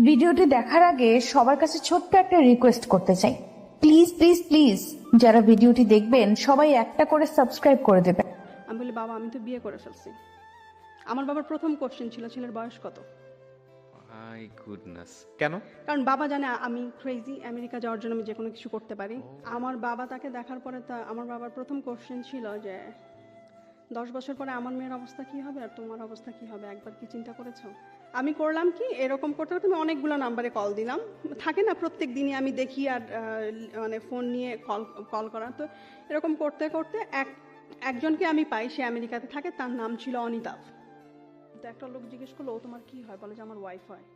ভিডিওটি দেখার আগে সবার কাছে ছোট্ট একটা রিকোয়েস্ট করতে চাই, প্লিজ প্লিজ প্লিজ যারা ভিডিওটি দেখবেন সবাই একটা করে সাবস্ক্রাইব করে দেবেন। আমি বলি, বাবা আমি তো বিয়ে করে ফেলছি। আমার বাবার প্রথম কোশ্চেন ছিল ছেলের বয়স কত। মাই গুডনেস, কেন? কারণ বাবা জানে আমি ক্রেজি, আমেরিকা যাওয়ার জন্য আমি যে কোনো কিছু করতে পারি। আমার বাবা তাকে দেখার পরে আমার বাবার প্রথম কোশ্চেন ছিল যে 10 বছর পরে আমার মেয়ের অবস্থা কি হবে আর তোমার অবস্থা কি হবে, একবার কি চিন্তা করেছো? আমি করলাম কি, এরকম করতে করতে আমি অনেকগুলো নাম্বারে কল দিলাম। থাকে না প্রত্যেক দিনই আমি দেখি আর মানে ফোন নিয়ে কল করা, তো এরকম করতে করতে একজনকে আমি পাই, সে আমেরিকাতে থাকে, তার নাম ছিল অনিতাভ। তো একটা লোক জিজ্ঞেস করলো, ও তোমার কি হয়? বলে যে আমার ওয়াইফ হয়।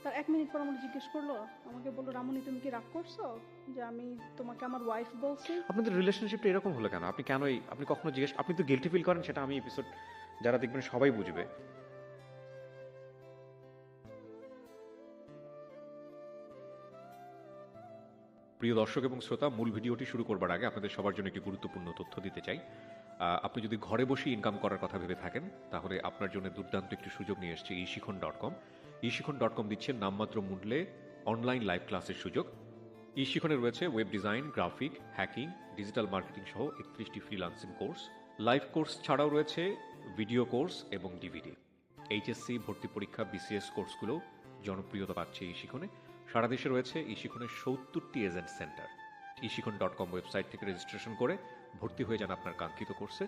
তার 1 মিনিট পর আমাকে জিজ্ঞেস করলো, আমাকে বললো, রামনি তুমি কি রাগ করছো যে আমি তোমাকে আমার ওয়াইফ বলছি? আপনাদের রিলেশনশিপটা এরকম হলো কেন? আপনি কখনো জিজ্ঞেস, আপনি তো গিল্টি ফিল করেন, সেটা আমি এপিসোড যারা দেখবেন সবাই বুঝবে। প্রিয় দর্শক এবং শ্রোতা, মূল ভিডিওটি শুরু করবার আগে আপনাদের সবার জন্য একটি গুরুত্বপূর্ণ তথ্য দিতে চাই। আপনি যদি ঘরে বসে ইনকাম করার কথা ভেবে থাকেন, তাহলে আপনার জন্য দুর্দান্ত একটি সুযোগ নিয়ে এসেছে eShikhon.com। eShikhon.com দিচ্ছে নামমাত্র মূল্যে অনলাইন লাইভ ক্লাসের সুযোগ। eShikhone রয়েছে web design, graphic, hacking, digital marketing সহ 31টি ফ্রিল্যান্সিং কোর্স। লাইভ কোর্স ছাড়াও রয়েছে ভিডিও কোর্স এবং ডিভিডি। এইচএসসি, ভর্তি পরীক্ষা, বিসিএস কোর্সগুলো জনপ্রিয়তা পাচ্ছে eShikhone। সারা দেশে রয়েছে eShikhoneর 70টি এজেন্ট সেন্টার। eShikhon.com ওয়েবসাইট থেকে রেজিস্ট্রেশন করে ভর্তি হয়ে যান আপনার কাঙ্ক্ষিত কোর্সে।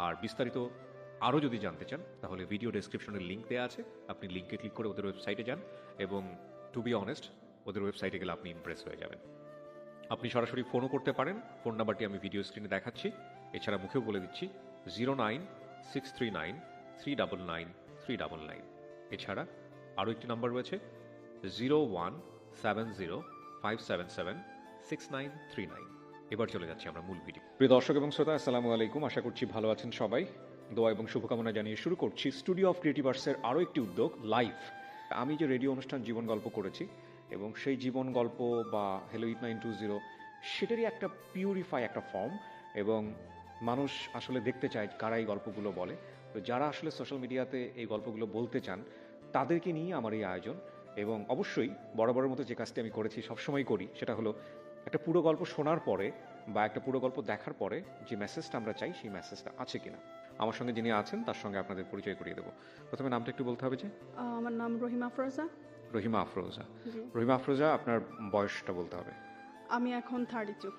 আর বিস্তারিত আরও যদি জানতে চান, তাহলে ভিডিও ডেসক্রিপশনে লিঙ্ক দেওয়া আছে, আপনি লিঙ্কে ক্লিক করে ওদের ওয়েবসাইটে যান এবং টু বি অনেস্ট, ওদের ওয়েবসাইটে গেলে আপনি ইমপ্রেস হয়ে যাবেন। আপনি সরাসরি ফোনও করতে পারেন, ফোন নাম্বারটি আমি ভিডিও স্ক্রিনে দেখাচ্ছি। এছাড়া মুখেও বলে দিচ্ছি, 09639399399। এছাড়া আরও একটি নাম্বার রয়েছে 01705776939। এবার চলে যাচ্ছি আমরা মূল ভিডিও। প্রিয় দর্শক এবং শ্রোতা, আসসালামু আলাইকুম। আশা করছি ভালো আছেন সবাই। দোয়া এবং শুভকামনা জানিয়ে শুরু করছি স্টুডিও অফ ক্রিয়েটিভ আর্টসের আরও একটি উদ্যোগ, লাইভ। আমি যে রেডিও অনুষ্ঠান জীবন গল্প করেছি, এবং সেই জীবন গল্প বা হ্যালো ইট 920, সেটারই একটা পিউরিফাই একটা ফর্ম, এবং মানুষ আসলে দেখতে চায় কারা এই গল্পগুলো বলে। তো যারা আসলে সোশ্যাল মিডিয়াতে এই গল্পগুলো বলতে চান, তাদেরকে নিয়ে আমার এই আয়োজন। এবং অবশ্যই বরাবরের মতো যে কাজটি আমি করেছি, সবসময় করি, সেটা হলো একটা পুরো গল্প শোনার পরে বা একটা পুরো গল্প দেখার পরে যে মেসেজটা আমরা চাই, সেই মেসেজটা আছে কিনা। আমার সঙ্গে যিনি আছেন তার সঙ্গে আপনাদের পরিচয় করিয়ে দেবো। প্রথমে নামটা একটু বলতে হবে যে। আমার নাম রহিমা আফরোজা। রহিমা আফরোজা। রহিমা আফরোজা, আপনার বয়সটা বলতে হবে। আমি এখন 32।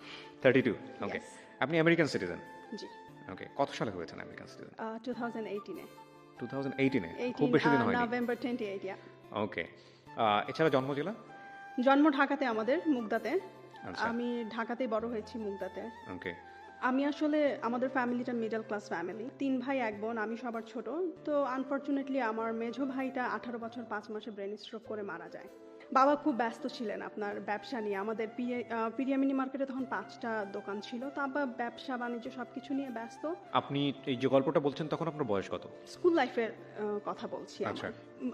32, ওকে। আপনি আমেরিকান সিটিজেন? জি। ওকে, কত সালে হয়েছেন আমেরিকান সিটিজেন? 2018 এ। 2018 এ? খুব বেশি দিন হয়নি। নভেম্বর 28, ইয়া। ওকে। এছাড়া জন্ম জেলা? জন্ম ঢাকাতে, আমাদের মুগদাতে। আচ্ছা। আমি ঢাকাতেই বড় হয়েছি, মুগদাতে। ওকে। আমি আসলে, আমাদের ফ্যামিলিটা মিডল ক্লাস ফ্যামিলি, 3 ভাই 1 বোন, আমি সবার ছোট। তো আনফরচুনেটলি আমার মেঝো ভাইটা 18 বছর 5 মাসে ব্রেন স্ট্রোক করে মারা যায়। বাবা খুব ব্যস্ত ছিলেন আপনার ব্যবসা নিয়ে। আমাদের পিরিয়ামিনি মার্কেটে তখন 5টা দোকান ছিল, তো আব্বা ব্যবসা বাণিজ্য সবকিছু নিয়ে ব্যস্ত। আপনি এই যে গল্পটা বলছেন, তখন আপনার বয়স কত? স্কুল লাইফের কথা বলছি। আচ্ছা।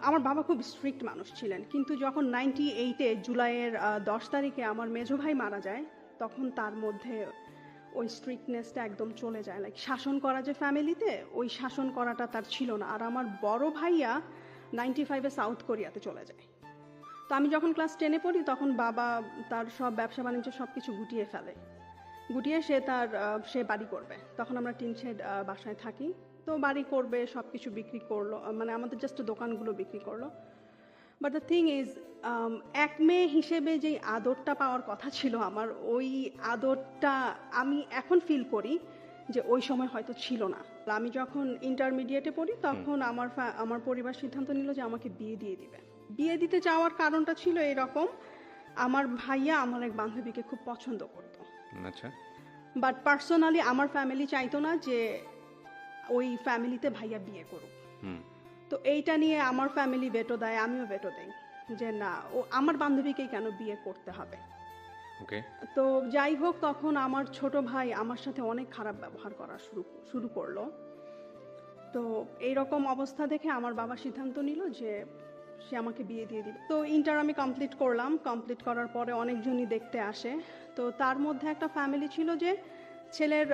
আমার বাবা খুব স্ট্রিক্ট মানুষ ছিলেন, কিন্তু যখন 98-এ জুলাইয়ের 10 তারিখে আমার মেঝো ভাই মারা যায়, তখন তার মধ্যে ওই স্ট্রিক্টনেসটা একদম চলে যায়। লাইক শাসন করা যে ফ্যামিলিতে, ওই শাসন করাটা তার ছিল না। আর আমার বড় ভাইয়া 95-এ সাউথ কোরিয়াতে চলে যায়। তো আমি যখন ক্লাস 10-এ পড়ি, তখন বাবা তার সব ব্যবসা বাণিজ্য সব কিছু গুটিয়ে ফেলে। গুটিয়ে সে বাড়ি করবে। তখন আমরা টিন শেড বাসায় থাকি। তো বাড়ি করবে, সব কিছু বিক্রি করলো, মানে আমাদের জাস্ট দোকানগুলো বিক্রি করলো। বাট দ্য থিং ইজ, এক মেয়ে হিসেবে যেই আদরটা পাওয়ার কথা ছিল আমার, ওই আদরটা আমি এখন ফিল করি যে ওই সময় হয়তো ছিল না। আমি যখন ইন্টারমিডিয়েটে পড়ি, তখন আমার পরিবার সিদ্ধান্ত নিল যে আমাকে বিয়ে দিয়ে দিবে। বিয়ে দিতে চাওয়ার কারণটা ছিল এরকম, আমার ভাইয়া আমার এক বান্ধবীকে খুব পছন্দ করতো। আচ্ছা। বাট পার্সোনালি আমার ফ্যামিলি চাইতো না যে ওই ফ্যামিলিতে ভাইয়া বিয়ে করুক। তো এইটা নিয়ে আমার ফ্যামিলি ভেটো দেয়, আমিও ভেটো দেই যে না, ও আমার বান্ধবীকেই কেন বিয়ে করতে হবে। ওকে। তো যাই হোক, তখন আমার ছোট ভাই আমার সাথে অনেক খারাপ ব্যবহার করা শুরু করলো। তো এইরকম অবস্থা দেখে আমার বাবা সিদ্ধান্ত নিল যে সে আমাকে বিয়ে দিয়ে দিবে। তো ইন্টার আমি কমপ্লিট করলাম। কমপ্লিট করার পরে অনেকজনই দেখতে আসে। তো তার মধ্যে একটা ফ্যামিলি ছিল যে ছেলের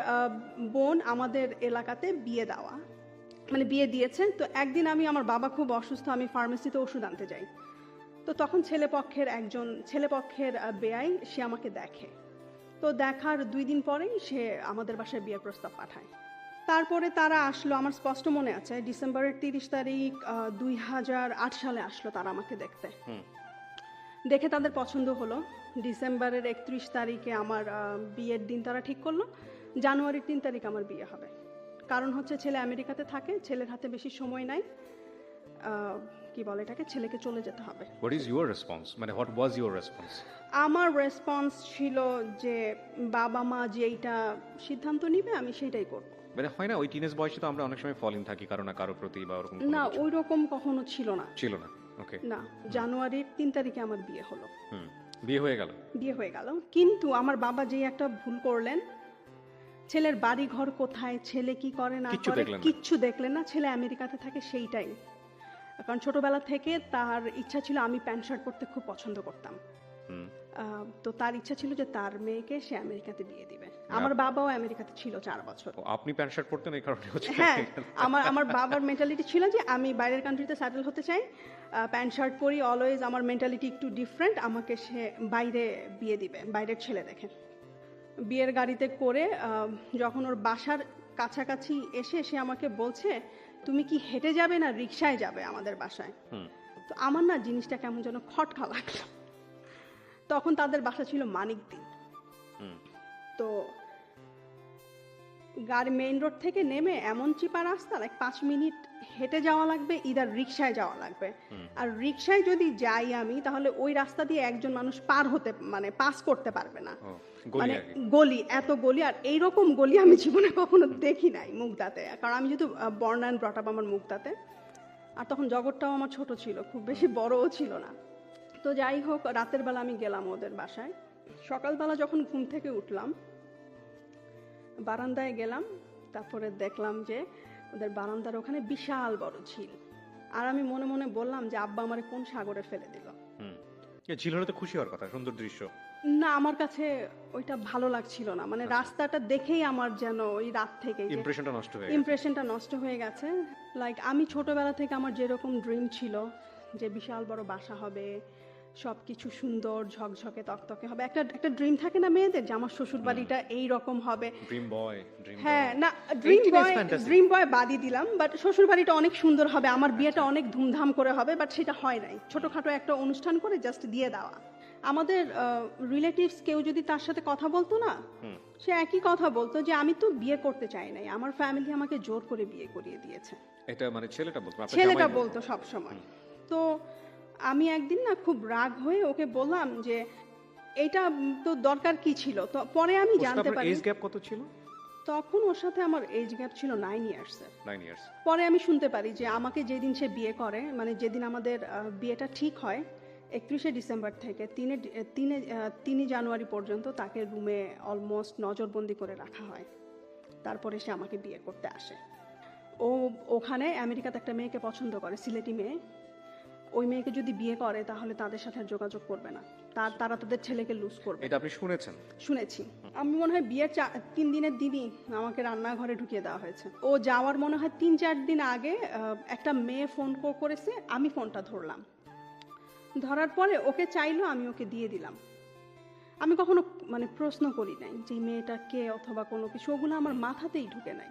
বোন আমাদের এলাকাতে বিয়ে দেওয়া, মানে বিয়ে দিয়েছে। তো একদিন আমার বাবা খুব অসুস্থ, আমি ফার্মেসিতে ওষুধ আনতে যাই। তো তখন ছেলেপক্ষের বেয়াই সে আমাকে দেখে। তো দেখার 2 দিন পরেই সে আমাদের বাসায় বিয়ের প্রস্তাব পাঠায়। তারপরে তারা আসলো, আমার স্পষ্ট মনে আছে, ডিসেম্বরের 30 তারিখ 2008 সালে আসলো তারা আমাকে দেখতে। দেখে তাদের পছন্দ হলো। ডিসেম্বরের 31 তারিখে আমার বিয়ের দিন তারা ঠিক করলো। জানুয়ারির 3 তারিখ আমার বিয়ে হবে। কারণ হচ্ছে ছেলে আমেরিকাতে থাকে, ছেলের হাতে বেশি সময় নাই, কি বলে এটাকে, ছেলেকে চলে যেতে হবে। হোয়াট ইজ ইউর রেসপন্স, মানে হোয়াট ওয়াজ ইউর রেসপন্স? আমার রেসপন্স ছিল যে বাবা মা যেইটা সিদ্ধান্ত নিবে আমি সেটাই করব। মানে হয় না ওই টিনেজ বয়সে তো আমরা অনেক সময় ফল ইন থাকি কারো না কারো প্রতি বা ওরকম না, ওই রকম কখনো ছিল না। ছিল না? ওকে। না, জানুয়ারির 3 তারিখে আমার বিয়ে হলো। বিয়ে হয়ে গেল? বিয়ে হয়ে গেল, কিন্তু আমার বাবা যেই একটা ভুল করলেন, ছেলের বাড়ি ঘর কোথায়, ছেলে কি করে না করে কিচ্ছু দেখলেন না। ছেলে আমেরিকাতে থাকে সেইটাই। কারণ ছোটবেলা থেকে তার ইচ্ছা ছিল, আমি প্যান্ট শার্ট পরতে খুব পছন্দ করতাম, তো তার ইচ্ছা ছিল যে তার মেয়েকে সে আমেরিকাতে বিয়ে দিবে। আমার বাবাও আমেরিকাতে ছিল 4 বছর। আপনি প্যান্ট শার্ট পরতেন এই কারণে? হ্যাঁ, আমার বাবার মেন্টালিটি ছিল যে আমি বাইরের কান্ট্রিতে সেটেল হতে চাই, প্যান্ট শার্ট পরি অলওয়েজ। আমার মেন্টালিটি একটু ডিফারেন্ট, আমাকে সে বাইরে বিয়ে দিবে, বাইরের ছেলে দেখে। বিয়ের গাড়িতে করে যখন ওর বাসার কাছাকাছি এসে সে আমাকে বলছে, তুমি কি হেঁটে যাবে না রিকশায় যাবে আমাদের বাসায়? তো আমার না জিনিসটা কেমন যেন খটকা লাগলো। তখন তাদের বাসা ছিল মানিকদ্বীপ। তো গাড়ি মেইন রোড থেকে নেমে এমন চিপা রাস্তা, 5 মিনিট হেঁটে যাওয়া লাগবে, ইদার রিকশায় যাওয়া লাগবে। আর রিকশায় যদি যাই আমি, তাহলে ওই রাস্তা দিয়ে একজন মানুষ পাস করতে পারবে না। মানে গলি, এত গলি, আর এইরকম গলি আমি জীবনে কখনো দেখি নাই মুগদাতে। কারণ আমি যেহেতু বর্ন অ্যান্ড ব্রট আপ আমার মুগদাতে, আর তখন জগৎটাও আমার ছোট ছিল, খুব বেশি বড়ও ছিল না। তো যাই হোক, রাতের বেলা আমি গেলাম ওদের বাসায়। সকালবেলা যখন ঘুম থেকে উঠলাম, বারান্দায় গেলাম, তারপরে দেখলাম যে ওদের বারান্দার ওখানে বিশাল বড় ঝিল। আর আমি মনে মনে বললাম যে আব্বা আমারে কোন সাগরে ফেলে দিল। ঝিল হলে তো খুশি হওয়ার কথা, সুন্দর দৃশ্য। না, আমার কাছে ওইটা ভালো লাগছিল না। মানে রাস্তাটা দেখেই আমার যেন ওই রাত থেকে ইমপ্রেশনটা নষ্ট হয়ে গেছে। লাইক আমি ছোটবেলা থেকে আমার যেরকম ড্রিম ছিল যে বিশাল বড় বাসা হবে, সবকিছু সুন্দর ঝকঝকে তকতকে হবে, একটা ড্রিম থাকে না মেয়েদের, যে আমার শ্বশুর বাড়িটা এইরকম হবে। হ্যাঁ, না, ড্রিম বয় বাদই দিলাম, বাট শ্বশুর বাড়িটা অনেক সুন্দর হবে, আমার বিয়েটা অনেক ধুমধাম করে হবে, বাট সেটা হয় নাই। ছোটখাটো একটা অনুষ্ঠান করে জাস্ট দিয়ে দেওয়া। আমাদের রিলেটিভস কেউ যদি তার সাথে কথা বলতো না, সে একই কথা বলতো যে আমি তো বিয়ে করতে চাই নাই, আমার ফ্যামিলি আমাকে জোর করে বিয়ে করিয়ে দিয়েছে। এটা মানে ছেলেটা বলতো সব সময়। তো আমি একদিন না খুব রাগ হয়ে ওকে বললাম যে এটা তো দরকার কি ছিল। তো পরে আমি জানতে পারি এজ গ্যাপ কত ছিল তখন। ওর সাথে আমার এজ গ্যাপ ছিল 9 ইয়ার্স। পরে আমি শুনতে পারি যে আমাকে যেদিন সে বিয়ে করে, মানে যেদিন আমাদের বিয়েটা ঠিক হয়, 31 ডিসেম্বর থেকে 3 জানুয়ারি পর্যন্ত তাকে রুমে অলমোস্ট নজরবন্দি করে রাখা হয়। তারপরে সে আমাকে বিয়ে করতে আসে। ও ওখানে আমেরিকাতে একটা মেয়েকে পছন্দ করে, সিলেটি মেয়ে। ওই মেয়েকে যদি বিয়ে করে তাহলে তাদের সাথে যোগাযোগ করবে না, তারা তাদের ছেলেকে লুজ করবে। এটা আপনি শুনেছেন? শুনেছি। আমি মনে হয় বিয়ের 3 দিনের দিনই আমাকে রান্নাঘরে ঢুকিয়ে দেওয়া হয়েছে। ও যাওয়ার মনে হয় 3-4 দিন আগে একটা মেয়ে ফোন করেছে, আমি ফোনটা ধরলাম। ধরার পরে ওকে চাইলো, আমি ওকে দিয়ে দিলাম। আমি কখনো প্রশ্ন করি নাই যে মেয়েটা কে অথবা কোনো কিছু, ওগুলো আমার মাথাতেই ঢুকে নাই।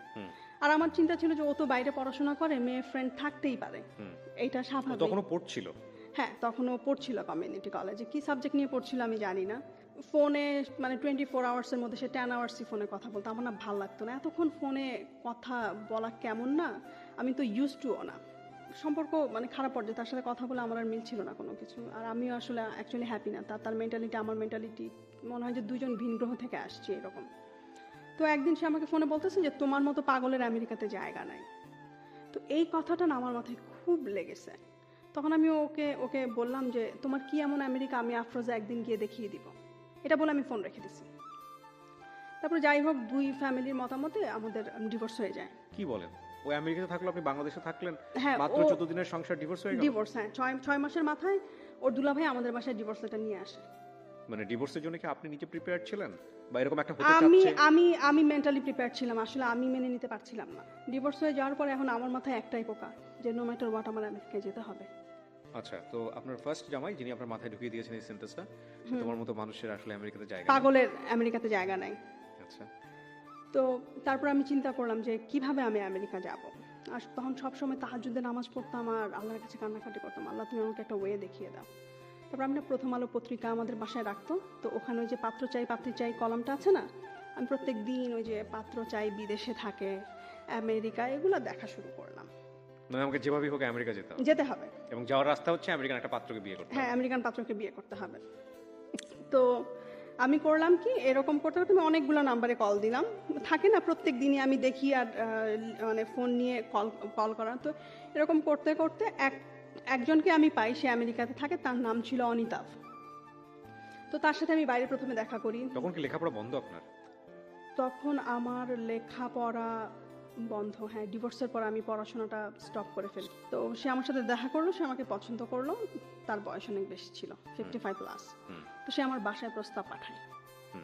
আর আমার চিন্তা ছিল যে ও তো বাইরে পড়াশোনা করে, মেয়ে ফ্রেন্ড থাকতেই পারে, এটা স্বাভাবিক। তখনও পড়ছিল? হ্যাঁ, তখনও পড়ছিল কমিউনিটি কলেজে। কি সাবজেক্ট নিয়ে পড়ছিল আমি জানি না। ফোনে 24 আওয়ার্সের মধ্যে সে 10 আওয়ার্সই ফোনে কথা বলতো। আমার না ভালো লাগতো না এতক্ষণ ফোনে কথা বলা, কেমন না, আমি তো ইউজ টুও না। সম্পর্ক খারাপ পর্যায়ে, তার সাথে কথা বলে আমার আর মিলছিল না কোনো কিছু। আর আমিও আসলে অ্যাকচুয়ালি হ্যাপি না। তার মেন্টালিটি আমার মেন্টালিটি মনে হয় যে দুজন ভিন গ্রহ থেকে আসছে এরকম। তো একদিন সে আমাকে ফোনে বলতেছে যে তোমার মতো পাগলের আমেরিকাতে জায়গা নাই। তো এই কথাটা না আমার মাথায় খুব লেগেছে। তখন আমি ওকে বললাম যে তোমার কি এমন আমেরিকা, আমি আফরোজা একদিন গিয়ে দেখিয়ে দিব। এটা বলে আমি ফোন রেখে দিছি। তারপর যাই হোক, 2 ফ্যামিলির মতামতে আমাদের ডিভোর্স হয়ে যায়। কি বলেন? ওই আমেরিকাতে থাকলো, আপনি বাংলাদেশে থাকলেন, মাত্র 14 দিনের সংসার ডিভোর্স হয়ে গেল? ডিভোর্স, হ্যাঁ, 6 মাসের মাথায় ওর দুলাভাই আমাদের বাসায় ডিভোর্স লেটার নিয়ে আসে। মানে ডিভোর্সের জন্য কি আপনি নিজে প্রিপেয়ার্ড ছিলেন, বা এরকম একটা হতে চাচ্ছে? আমি মেন্টালি প্রিপেয়ার্ড ছিলাম, আসলে আমি মেনে নিতে পারছিলাম না। ডিভোর্স হয়ে যাওয়ার পর এখন আমার মাথায় একটাই পোকা, যে নো ম্যাটার হোয়াট আমার আমেরিকায় যেতে হবে। আচ্ছা, তো আপনার ফার্স্ট জামাই যিনি আপনার মাথায় ঢুকিয়ে দিয়েছেন এই সেন্টেন্সটা, তোমার মতো মানুষের আসলে আমেরিকাতে জায়গা নেই। পাগলের আমেরিকাতে জায়গা নাই। আচ্ছা, তো তারপর আমি চিন্তা করলাম যে কিভাবে আমি আমেরিকা যাব। আর তখন সবসময় তাহাজ্জুদের নামাজ পড়তাম আর আল্লাহর কাছে কান্নাকাটি করতাম, আল্লাহ তুমি আমাকে একটা ওয়ে দেখিয়ে দাও। তারপর আমি না প্রথম আলো পত্রিকা আমাদের বাসায় রাখতো, তো ওখানে ওই যে পাত্র চাই পাত্রী চাই কলামটা আছে না, আমি প্রত্যেক দিন ওই যে পাত্র চাই বিদেশে থাকে, আমেরিকা, এগুলো দেখা শুরু করলাম। মানে আমাকে যেভাবেই হোক আমেরিকা যেতে হবে এবং যাওয়ার রাস্তা হচ্ছে আমেরিকান একটা পাত্রকে বিয়ে করতে হ্যাঁ, আমেরিকান পাত্রকে বিয়ে করতে হবে। তো আমি করলাম কি, এরকম করতে করতে আমি অনেকগুলো নাম্বারে কল দিলাম, থাকে না প্রত্যেক দিনই আমি দেখি আর মানে ফোন নিয়ে কল করা। তো এরকম করতে করতে একজনকে আমি পাই, সে আমেরিকাতে থাকে, তার নাম ছিল অনিতাভ। তো তার সাথে আমি বাইরে প্রথমে দেখা করি। তখন কি লেখাপড়া বন্ধ আপনার? তখন আমার লেখাপড়া বন্ধ, হ্যাঁ, ডিভোর্সের পর আমি পড়াশোনাটা স্টপ করে ফেলি। তো সে আমার সাথে দেখা করলো, সে আমাকে পছন্দ করলো, তার বয়স অনেক বেশি ছিল, 55+। তো সে আমার বাসায় প্রস্তাব পাঠায়,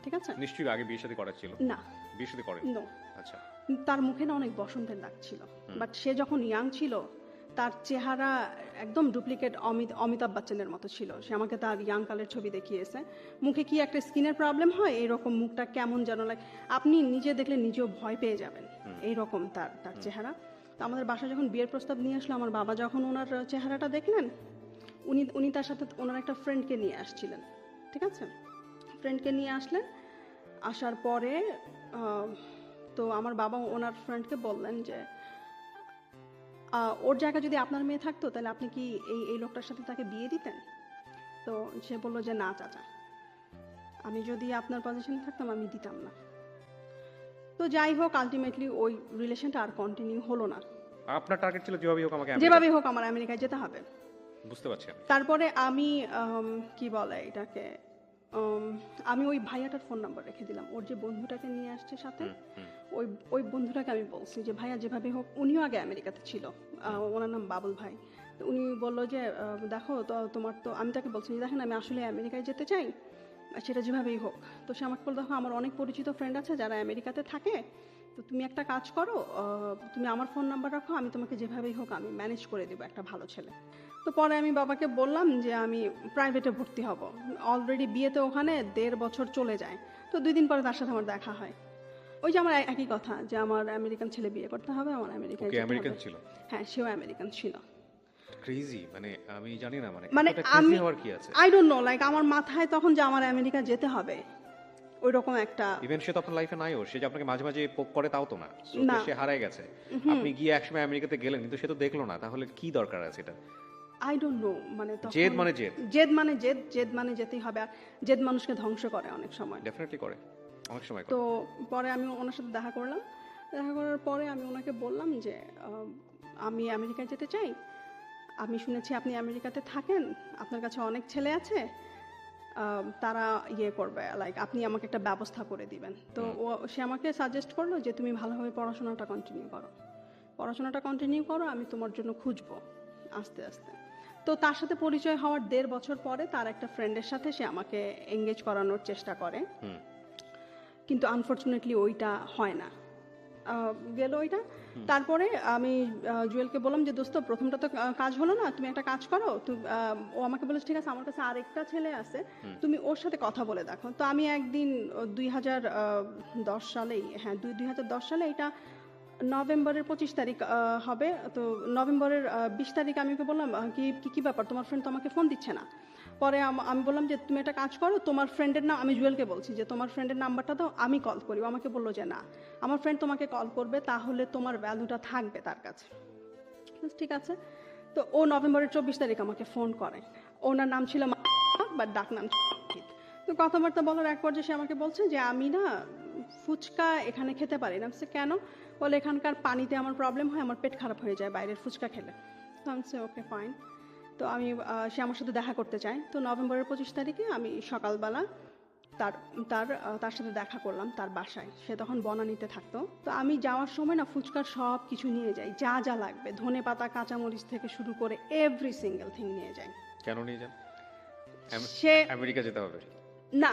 ঠিক আছে। নিশ্চয়ই আগে বিয়ে শাদী করা ছিল? না, বিয়ে শাদী করেন? নো। আচ্ছা, তার মুখে না অনেক বসন্তের দাগ ছিল, বাট সে যখন ইয়াং ছিল তার চেহারা একদম ডুপ্লিকেট অমিতাভ বচ্চনের মতো ছিল। সে আমাকে তার ইয়াং কালের ছবি দেখিয়েছে, মুখে কি একটা স্কিনের প্রবলেম হয় এরকম, মুখটা কেমন যেন লাগে, আপনি নিজে দেখলে নিজেও ভয় পেয়ে যাবেন, এইরকম তার চেহারা। তো আমাদের বাসায় যখন বিয়ের প্রস্তাব নিয়ে আসলো, আমার বাবা যখন ওনার চেহারাটা দেখলেন, উনি তার সাথে ওনার একটা ফ্রেন্ডকে নিয়ে আসছিলেন, ঠিক আছে। ফ্রেন্ডকে নিয়ে আসলেন, আসার পরে তো আমার বাবা ওনার ফ্রেন্ডকে বললেন যে ওর জায়গায় যদি আপনার মেয়ে থাকতো তাহলে আপনি কি এই লোকটার সাথে তাকে বিয়ে দিতেন? তো সে বলল যে না চাচা, আমি যদি আপনার পজিশনে থাকতাম আমি দিতাম না। তো যাই হোক, আলটিমেটলি ওই রিলেশনটা আর কন্টিনিউ হলো না। আপনার টার্গেট ছিল যেভাবেই হোক আমাকে যেভাবেই হোক আমার আমেরিকায় যেতে হবে। বুঝতে পারছি। তারপরে আমি কি বলে এটাকে, আমি ওই ভাইয়াটার ফোন নাম্বার রেখে দিলাম, ওর যে বন্ধুটাকে নিয়ে আসছে সাথে, ওই বন্ধুটাকে আমি বলছি যে ভাইয়া যেভাবে হোক, উনিও আগে আমেরিকাতে ছিল, ওনার নাম বাবুল ভাই। তো উনি বললো যে দেখো তো তোমার তো, আমি তাকে বলছি যে দেখেন আমি আসলে আমেরিকায় যেতে চাই, সেটা যেভাবেই হোক। তো সে আমাকে বললো দেখো আমার অনেক পরিচিত ফ্রেন্ড আছে যারা আমেরিকাতে থাকে, তো তুমি একটা কাজ করো, তুমি আমার ফোন নাম্বার রাখো, আমি তোমাকে যেভাবেই হোক আমি ম্যানেজ করে দেবো একটা ভালো ছেলে। তো পরে আমি বাবাকে বললাম যে আমি প্রাইভেটে ভর্তি হব, অলরেডি বিয়েতে ওখানে 1.5 বছর চলে যায়। তো 2 দিন পরে তার সাথে আমার দেখা হয়, ওই যে আমার একই কথা যে আমার আমেরিকান ছেলে বিয়ে করতে হবে, আমার আমেরিকায় যেতে হবে। আমেরিকান ছিল? হ্যাঁ, সেও আমেরিকান ছিল। ক্রেজি, মানে আমি জানি না, মানে আমি হওয়ার কি আছে, আই ডোন্ট নো, লাইক আমার মাথায় তখন যে আমার আমেরিকা যেতে হবে ওই রকম একটা। ইভেন সে তো আপনার লাইফে নাইও, সে যে আপনাকে মাঝে মাঝে পোক করে তাও তো না, সে হারায় গেছে। আপনি গিয়ে একসময় আমেরিকাতে গেলেন কিন্তু সে তো দেখলো না, তাহলে কি দরকার আছে এটা? আই ডোন্ট নো, মানে তখন জেদ মানে জেদ মানে যেতেই হবে, আর জেদ মানুষকে ধ্বংস করে অনেক সময়, ডেফিনেটলি করে, অনেক সময় করে। তো পরে আমি ওনার সাথে দেখা করলাম, দেখা করার পরে আমি ওনাকে বললাম যে আমি আমেরিকায় যেতে চাই, আমি শুনেছি আপনি আমেরিকাতে থাকেন, আপনার কাছে অনেক ছেলে আছে, তারা ইয়ে করবে, লাইক আপনি আমাকে একটা ব্যবস্থা করে দিবেন। তো সে আমাকে সাজেস্ট করলো যে তুমি ভালোভাবে পড়াশোনাটা কন্টিনিউ করো, আমি তোমার জন্য খুঁজবো আস্তে আস্তে। তো তার সাথে পরিচয় হওয়ার 1.5 বছর পরে তার একটা ফ্রেন্ডের সাথে সে আমাকে এঙ্গেজ করানোর চেষ্টা করে, কিন্তু আনফর্চুনেটলি ওইটা হয় না, গেল ওইটা। তারপরে আমি জুয়েলকে বললাম যে দোস্ত প্রথমটা তো কাজ হলো না, তুমি একটা কাজ করো। ও আমাকে বলেছে ঠিক আছে, আমার কাছে আরেকটা ছেলে আছে, তুমি ওর সাথে কথা বলে দেখো। তো আমি একদিন 2010 সালেই, হ্যাঁ 2010 সালে, এটা নভেম্বরের 25 তারিখ হবে, তো নভেম্বরের 20 তারিখ আমি ওকে বললাম কি ব্যাপার, তোমার ফ্রেন্ড তো আমাকে ফোন দিচ্ছে না। পরে আমি বললাম যে তুমি একটা কাজ করো, তোমার ফ্রেন্ডের নাম, আমি জুয়েলকে বলছি যে তোমার ফ্রেন্ডের নাম্বারটা দাও, আমি কল করি। ও আমাকে বললো যে না, আমার ফ্রেন্ড তোমাকে কল করবে, তাহলে তোমার ভ্যালুটা থাকবে তার কাছে। ঠিক আছে। তো ও নভেম্বরের 24 তারিখ আমাকে ফোন করে, ওনার নাম ছিল বাট ডাক নাম। তো কথাবার্তা বলার এক পর্যায়ে সে আমাকে বলছে যে আমি না ফুচকা এখানে খেতে পারি না। কেন? বলে এখানকার পানিতে আমার প্রবলেম হয়, আমার পেট খারাপ হয়ে যায় বাইরের ফুচকা খেলে। তো আমি ওকে ফাইন। তো সে আমার সাথে দেখা করতে চায়। তো নভেম্বরের 25 তারিখে আমি সকালবেলা তার সাথে দেখা করলাম তার বাসায়। সে তখন বনানীতে থাকতো। তো আমি যাওয়ার সময় না ফুচকার সব কিছু নিয়ে যাই, যা যা লাগবে, ধনেপাতা কাঁচামরিচ থেকে শুরু করে এভরি সিঙ্গেল থিং নিয়ে যাই। কেন নিয়ে যান? সে আমেরিকা যেতে হবে না,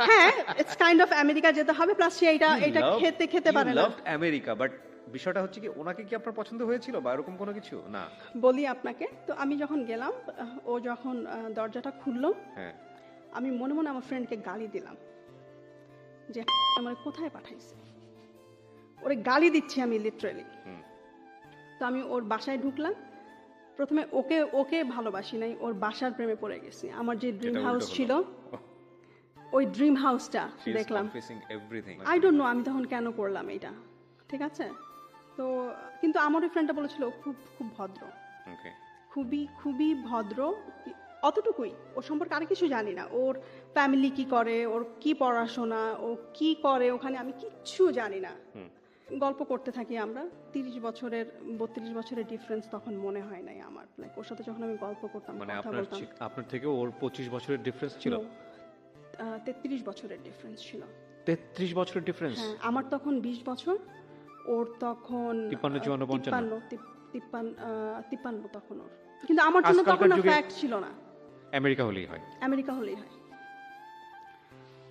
হ্যাঁ ইটস কাইন্ড অফ আমেরিকা যেতে হবে, প্লাস সে এটা খেতে পারে না। আমেরিকা, বাট বিষয়টা হচ্ছে কি, ওনাকে কি আপনার পছন্দ হয়েছিল বা এরকম কোনো কিছু না? বলি আপনাকে, তো আমি যখন গেলাম, ও যখন দরজাটা খুললো, হ্যাঁ। আমি মনে মনে আমার ফ্রেন্ডকে গালি দিলাম যে আমার কোথায় পাঠাইছে, ওরে গালি দিচ্ছি আমি লিটারালি। হুম। তো আমি ওর বাসায় ঢুকলাম, প্রথমে ওকে ওকে ভালোবাসি নাই, ওর বাসার প্রেমে পড়ে গেছি। আমার যে ড্রিম যেটা হাউস উল্টো ছিল, হলো। ওই ড্রিম হাউসটা She is দেখলাম। confessing everything. I don't know আমি তখন কেন করলাম এটা, ঠিক আছে। তো কিন্তু আমার ওই ফ্রেন্ডটা বলেছিল ও খুব খুব ভদ্র, Okay. খুবই খুবই ভদ্র, অতটুকুই। ওর সম্পর্কে আর কিছু জানি না, ওর ফ্যামিলি কি করে, ওর কি পড়াশোনা, ও কি করে ওখানে, আমি কিচ্ছু জানি না। হুম। গল্প করতে থাকি আমরা, 32 বছরের ডিফারেন্স তখন মনে হয় নাই আমার। লাইক ওর সাথে যখন আমি গল্প করতাম, মানে কথা বলতাম, আপনার থেকে ওর 25 বছরের ডিফারেন্স ছিল? 33 বছরের ডিফারেন্স ছিল। 33 বছরের ডিফারেন্স? হ্যাঁ, আমার তখন 20 বছর, ওর তখন 53, 54, 53 তখন ওর। কিন্তু আমার জন্য আজকালকার তখন যুগে- ফ্যাক্ট ছিল না, আমেরিকা হলেই হয়। আমেরিকা হলেই হয়।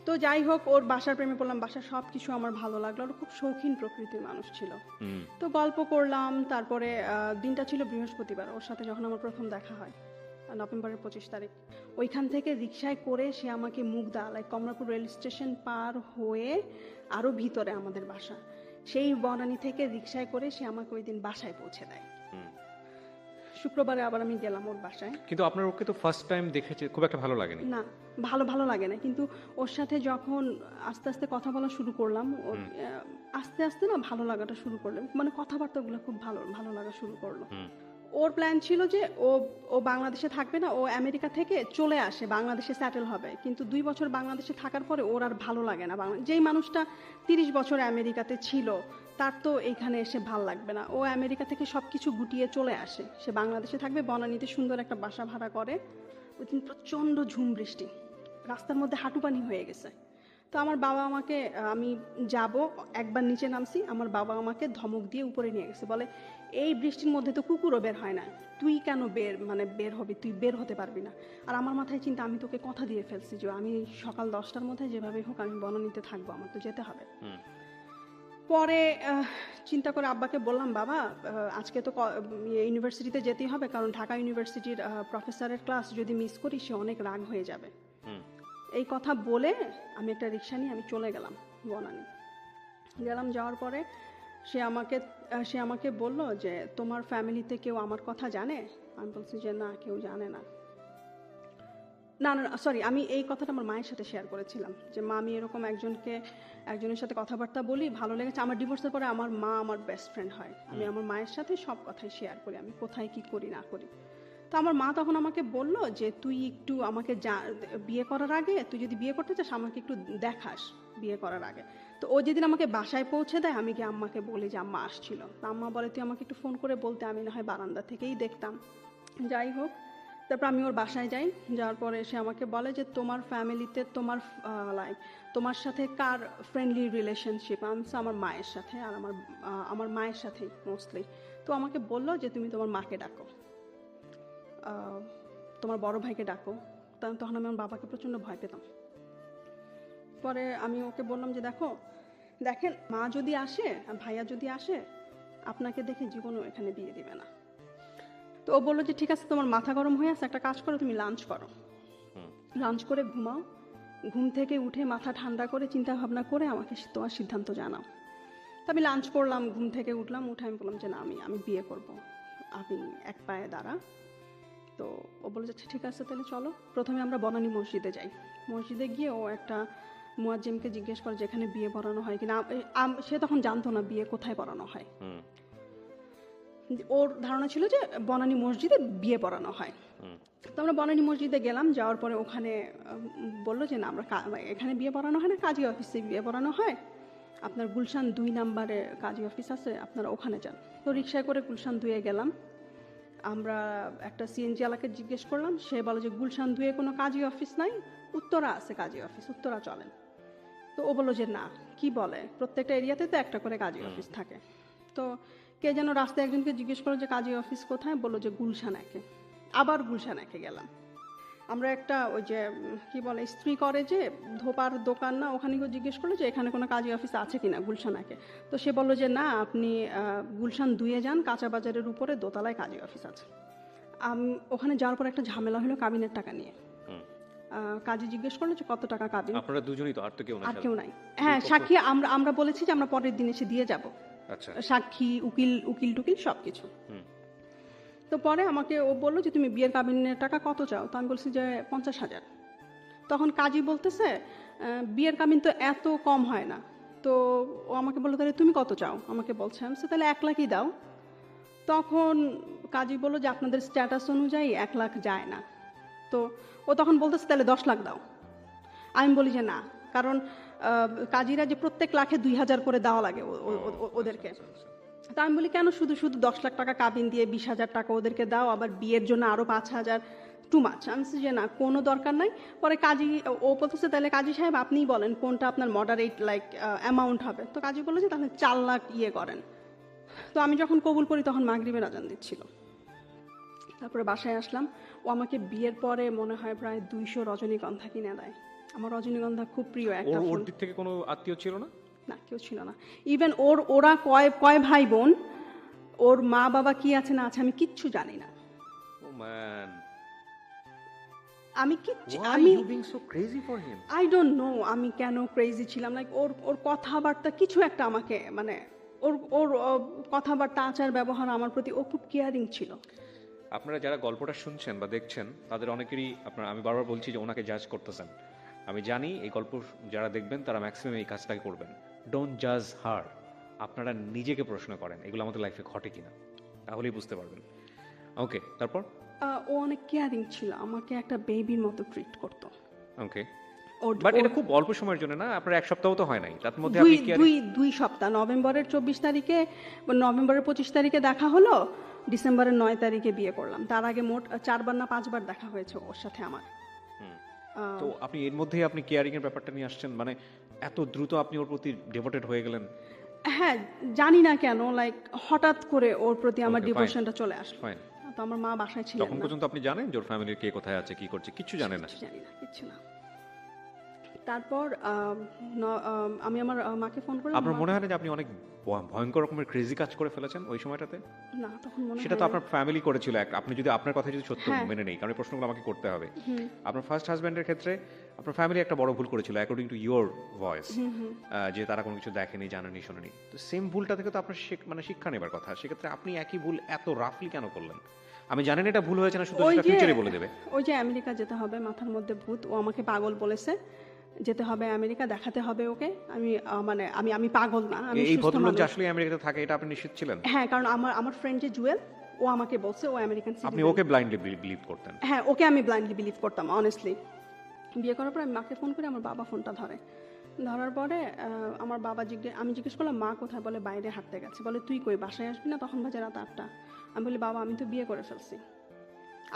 তো যাই হোক, ওর বাসার প্রেমে পড়লাম, বাসার সব কিছু আমার ভালো লাগলো, ওর খুব শৌখিন প্রকৃতির মানুষ ছিল। হুম। তো গল্প করলাম, তারপরে দিনটা ছিল বৃহস্পতিবার, ওর সাথে যখন আমার প্রথম দেখা হয় নভেম্বরের 25 তারিখ। ওইখান থেকে রিক্সায় করে সে আমাকে Mugda, like Kamalapur rail station পার হয়ে আরও ভিতরে আমাদের বাসা, সেই বনানী থেকে রিক্সায় করে সে আমাকে ওই দিন বাসায় পৌঁছে দেয়। হুম। শুক্রবারে আবার আমি গেলাম ওর বাসায়। কিন্তু আপনার ওকে তো ফার্স্ট টাইম দেখেছে, খুব একটা ভালো লাগেনি? না, ভালো লাগে না, কিন্তু ওর সাথে যখন আস্তে আস্তে কথা বলা শুরু করলাম, ওর আস্তে আস্তে না ভালো লাগাটা শুরু করলাম, মানে কথাবার্তাগুলো খুব ভালো লাগা শুরু করলো। হুম। ওর প্ল্যান ছিল যে ও বাংলাদেশে থাকবে না, ও আমেরিকা থেকে চলে আসে, বাংলাদেশে সেটেল হবে। কিন্তু 2 বছর বাংলাদেশে থাকার পরে ওর আর ভালো লাগে না বাংলা, যেই মানুষটা 30 বছর আমেরিকাতে ছিল তার তো এইখানে এসে ভাল লাগবে না। ও আমেরিকা থেকে সবকিছু গুটিয়ে চলে আসে, সে বাংলাদেশে থাকবে, বনানীতে সুন্দর একটা বাসা ভাড়া করে। ওই দিন প্রচণ্ড ঝুম বৃষ্টি, রাস্তার মধ্যে হাঁটু পানি হয়ে গেছে। তো আমার বাবা আমাকে, আমি যাব একবার নিচে নামছি, আমার বাবা আমাকে ধমক দিয়ে উপরে নিয়ে গেছে, বলে এই বৃষ্টির মধ্যে তো কুকুরও বের হয় না, তুই কেন বের হবি, তুই বের হতে পারবি না। আর আমার মাথায় চিন্তা, আমি তোকে কথা দিয়ে ফেলছি যে আমি সকাল 10টার মধ্যে যেভাবে হোক আমি বনানীতে থাকবো, আমার তো যেতে হবে। পরে চিন্তা করে আব্বাকে বললাম, বাবা আজকে তো ইউনিভার্সিটিতে যেতেই হবে, কারণ ঢাকা ইউনিভার্সিটির প্রফেসরের ক্লাস যদি মিস করি সে অনেক রাগ হয়ে যাবে। এই কথা বলে আমি একটা রিক্সা নিয়ে আমি চলে গেলাম বনানী। যাওয়ার পরে সে আমাকে বলল যে তোমার ফ্যামিলিতে কেউ আমার কথা জানে? আমি বলছি যে না, কেউ জানে না। না সরি, আমি এই কথাটা আমার মায়ের সাথে শেয়ার করেছিলাম যে মা, আমি এরকম একজনের সাথে কথাবার্তা বলি, ভালো লেগেছে। আমার ডিভোর্সের পরে আমার মা আমার বেস্ট ফ্রেন্ড হয়, আমি আমার মায়ের সাথে সব কথাই শেয়ার করি, আমি কোথায় কি করি না করি। তো আমার মা তখন আমাকে বলল যে তুই একটু আমাকে বিয়ে করার আগে, তুই যদি বিয়ে করতে চাস আমাকে একটু দেখাস বিয়ে করার আগে। তো ও যেদিন আমাকে বাসায় পৌঁছে দেয়, আমি গিয়ে আম্মাকে বলি যে আম্মা আসছিল। তো আম্মা বলে তুই আমাকে একটু ফোন করে বলতে, আমি না হয় বারান্দা থেকেই দেখতাম। যাই হোক, তারপর আমি ওর বাসায় যাই, যাওয়ার পরে সে আমাকে বলে যে তোমার ফ্যামিলিতে তোমার সাথে কার ফ্রেন্ডলি রিলেশনশিপ? আমি আমার মায়ের সাথে, আর আমার মায়ের সাথেই মোস্টলি। তো আমাকে বললো যে তুমি তোমার মাকে ডাকো, তোমার বড় ভাইকে ডাকো। তখন আমি আমার বাবাকে প্রচণ্ড ভয় পেতাম। পরে আমি ওকে বললাম যে দেখেন মা যদি আসে আর ভাইয়া যদি আসে, আপনাকে দেখে জীবনও এখানে বিয়ে দিবে না। তো ও বললো যে ঠিক আছে, তোমার মাথা গরম হয়ে আছে, একটা কাজ করো, তুমি লাঞ্চ করো, লাঞ্চ করে ঘুমাও, ঘুম থেকে উঠে মাথা ঠান্ডা করে চিন্তা ভাবনা করে আমাকে তোমার সিদ্ধান্ত জানাও। তো আমি লাঞ্চ করলাম, ঘুম থেকে উঠলাম, উঠে আমি বললাম যে না, আমি বিয়ে করব, আমি এক পায়ে দাঁড়া। তো ও বলে যে ঠিক আছে তাহলে চলো। প্রথমে আমরা বনানী মসজিদে যাই, মসজিদে গিয়ে ও একটা মুয়াজ্জিমকে জিজ্ঞেস করে যেখানে বিয়ে পড়ানো হয় কিনা। সে তখন জানতো না বিয়ে কোথায় পড়ানো হয়, ওর ধারণা ছিল যে বনানী মসজিদে বিয়ে পড়ানো হয়। তো আমরা বনানী মসজিদে গেলাম, যাওয়ার পরে ওখানে বললো যে না, আমরা এখানে বিয়ে পড়ানো হয় না, কাজী অফিসে বিয়ে পড়ানো হয়, আপনার গুলশান 2 নম্বরে কাজী অফিস আছে, আপনারা ওখানে যান। তো রিক্সায় করে গুলশান 2-এ গেলাম। আমরা একটা সিএনজি আলাকে জিজ্ঞেস করলাম, সে বলে যে গুলশান 2-এ কোনো কাজী অফিস নাই, উত্তরা আছে কাজী অফিস, উত্তরা চলেন। তো ও বললো যে না, কি বলে, প্রত্যেকটা এরিয়াতে তো একটা করে কাজী অফিস থাকে। তো কে যেন রাস্তায় একজনকে জিজ্ঞেস করলো যে কাজী অফিস কোথায়, বললো যে গুলশান 1-এ। আবার গুলশান 1-এ গেলাম, আমরা একটা ওই যে কি বলে ইস্ত্রি করে যে ধোপার দোকান না, ওখানে গিয়ে জিজ্ঞেস করলো যে এখানে কোনো কাজী অফিস আছে কিনা গুলশানাকে। তো সে বললো যে না, আপনি গুলশান 2-এ যান, কাঁচা বাজারের উপরে দোতলায় কাজী অফিস আছে। ওখানে যাওয়ার পর একটা ঝামেলা হলো কাবিনের টাকা নিয়ে। কাজী জিজ্ঞেস করলো যে কত টাকা কাবিন। আপনারা দুজনই তো, আর তো কেউ না? আর কেউ নাই। হ্যাঁ, সাক্ষী আমরা বলেছি যে আমরা পরের দিন এসে দিয়ে যাব। আচ্ছা। সাক্ষী, উকিল টুকিল সবকিছু। তো পরে আমাকে ও বললো যে তুমি বিয়ের কাবিনের টাকা কত চাও? তো আমি বলছি যে 50,000। তখন কাজী বলতেছে বিয়ের কাবিন তো এত কম হয় না। তো ও আমাকে বললো তাহলে তুমি কত চাও? আমাকে বলছে, আমি বলছি, তাহলে 1 লাখই দাও। তখন কাজী বললো যে আপনাদের স্ট্যাটাস অনুযায়ী 1 লাখ যায় না। তো ও তখন বলতেছে তাহলে 10 লাখ দাও। আমি বলি যে না, কারণ কাজীরা যে প্রত্যেক লাখে 2,000 করে দেওয়া লাগে ওদেরকে। তা আমি বলি কেন শুধু শুধু 10 লাখ টাকা কাবিন দিয়ে 20,000 টাকা ওদেরকে দাও, আবার বিয়ের জন্য আরো 5,000, টু মাচ। আমি বলছি যে না, কোনো দরকার নাই। পরে কাজী ও বলতেছে তাহলে কাজী সাহেব আপনিই বলেন কোনটা আপনার মডারেট অ্যামাউন্ট হবে। তো কাজী বললো যে তাহলে 4 লাখ করেন। তো আমি যখন কবুল করি তখন মাগরিবের আজান দিচ্ছিল। তারপরে বাসায় আসলাম। ও আমাকে বিয়ের পরে মনে হয় প্রায় 200 রজনীগন্ধা কিনে দেয়। আমার রজনীগন্ধা খুব প্রিয় একটা ওর ফুল। দিক থেকে কোনো আত্মীয় ছিল না? না, কেউ ছিল না। ইভেন ওরা কয় ভাই বোন, ওর মা বাবা কি আছে না আছে আমি কিচ্ছু জানি না। ও ম্যান, আমি কিচ্ছু, why আমি you being so crazy for him? I don't know আমি কেন ক্রেজি ছিলাম। লাইক ওর কথাবার্তা কিছু একটা আমাকে মানে ওর কথাবার্তা, আচার ব্যবহার আমার প্রতি ও খুব কেয়ারিং ছিল। আপনারা যারা গল্পটা শুনছেন বা দেখছেন তাদের অনেকেরই আমি বারবার বলছি যে ওনাকে জাজ করতেছেন। আমি জানি এই গল্প যারা দেখবেন তারা ম্যাক্সিমাম এই কাজটাই করবেন। ডোন্ট জাজ হার। আপনারা নিজেকে প্রশ্ন করেন এগুলো আমাদের লাইফে ঘটে কিনা, তাহলেই বুঝতে পারবেন। ওকে, তারপর? ও অনেক কেয়ারিং ছিল, আমাকে একটা বেবির মতো ট্রিট করতো। ওকে, বাট এটা খুব অল্প সময়ের জন্য না, আপনার 1 সপ্তাহ তো হয় নাই, তার মধ্যে আপনি কি দুই সপ্তাহ। নভেম্বরের 24 তারিখে বা নভেম্বরের 25 তারিখে দেখা হলো, ডিসেম্বরের 9 তারিখে বিয়ে করলাম। তার আগে মোট 4 বার না 5 বার দেখা হয়েছে ওর সাথে আমার। তো আপনি এর মধ্যেই আপনি কেয়ারিং এর ব্যাপারটা নিয়ে আসছেন, মানে এত দ্রুত আপনি ওর প্রতি ডিভোটেড হয়ে গেলেন? হ্যাঁ, জানি না কেন, লাইক হঠাৎ করে ওর প্রতি আমার Okay, ডিভোশনটা চলে আসলো। ফাইন। তো আমার মা বাসায় ছিলেন তখন না। পর্যন্ত আপনি জানেন যে ওর ফ্যামিলির কে কোথায় আছে, কি করছে? কিচ্ছু জানেন না? কিছু জানি না, কিচ্ছু না। তারপর আমি আমার মাকে ফোন করলাম। আপনার মনে হয় না যে আপনি অনেক ভয়ঙ্কর রকমের ক্রেজি কাজ করে ফেলেছেন ওই সময়টাতে? না, তখন মনে সেটা তো হয় আপনার ফ্যামিলি করেছিল। আপনি যদি আপনার কথা যদি সত্য হ্যাঁ। মেনে নেই, কারণ এই প্রশ্নগুলো আমাকে করতে হবে। আপনার ফার্স্ট হাজব্যান্ডের ক্ষেত্রে আপনার ফ্যামিলি একটা বড় ভুল করেছিল অ্যাকর্ডিং টু ইয়োর ভয়েস, যে তারা কোনো কিছু দেখেনি, জানেনি, শোনেনি। তো সেম ভুলটা থেকে তো আপনার শিক্ষা নেবার কথা। সেক্ষেত্রে আপনি একই ভুল এত রাফলি কেন করলেন? আমি জানেন এটা ভুল হয়েছে না, শুধু ওই সেটা যে ফিউচারে বলে দেবে। ওই যে আমেরিকা যেতে হবে, মাথার মধ্যে ভূত। ও আমাকে পাগল বলেছে, যেতে হবে আমেরিকা, দেখাতে হবে ওকে। আমি পাগল না, আমি এই সুস্থ ভদ্রলোক মানুষ। যে আসলে আমেরিকাতে থাকে এটা আপনি নিশ্চিত ছিলেন? হ্যাঁ, কারণ আমার ফ্রেন্ড যে জুয়েল, ও আমাকে বলছে ও আমেরিকান আপনি সিটিজেন। ওকে ব্লাইন্ডলি বিলিভ করতেন? হ্যাঁ, ওকে আমি ব্লাইন্ডলি বিলিভ করতাম অনেস্টলি। বিয়ে করার পর আমি মাকে ফোন করি, আমার বাবা ফোনটা ধরার পরে আমার বাবা আমি জিজ্ঞেস করলাম মা কোথায়? বলে বাইরে হাঁটতে গেছে। বলে তুই কই, বাসায় আসবি না? তখন বাজে রাত 8টা। আমি বলি বাবা আমি তো বিয়ে করে ফেলছি।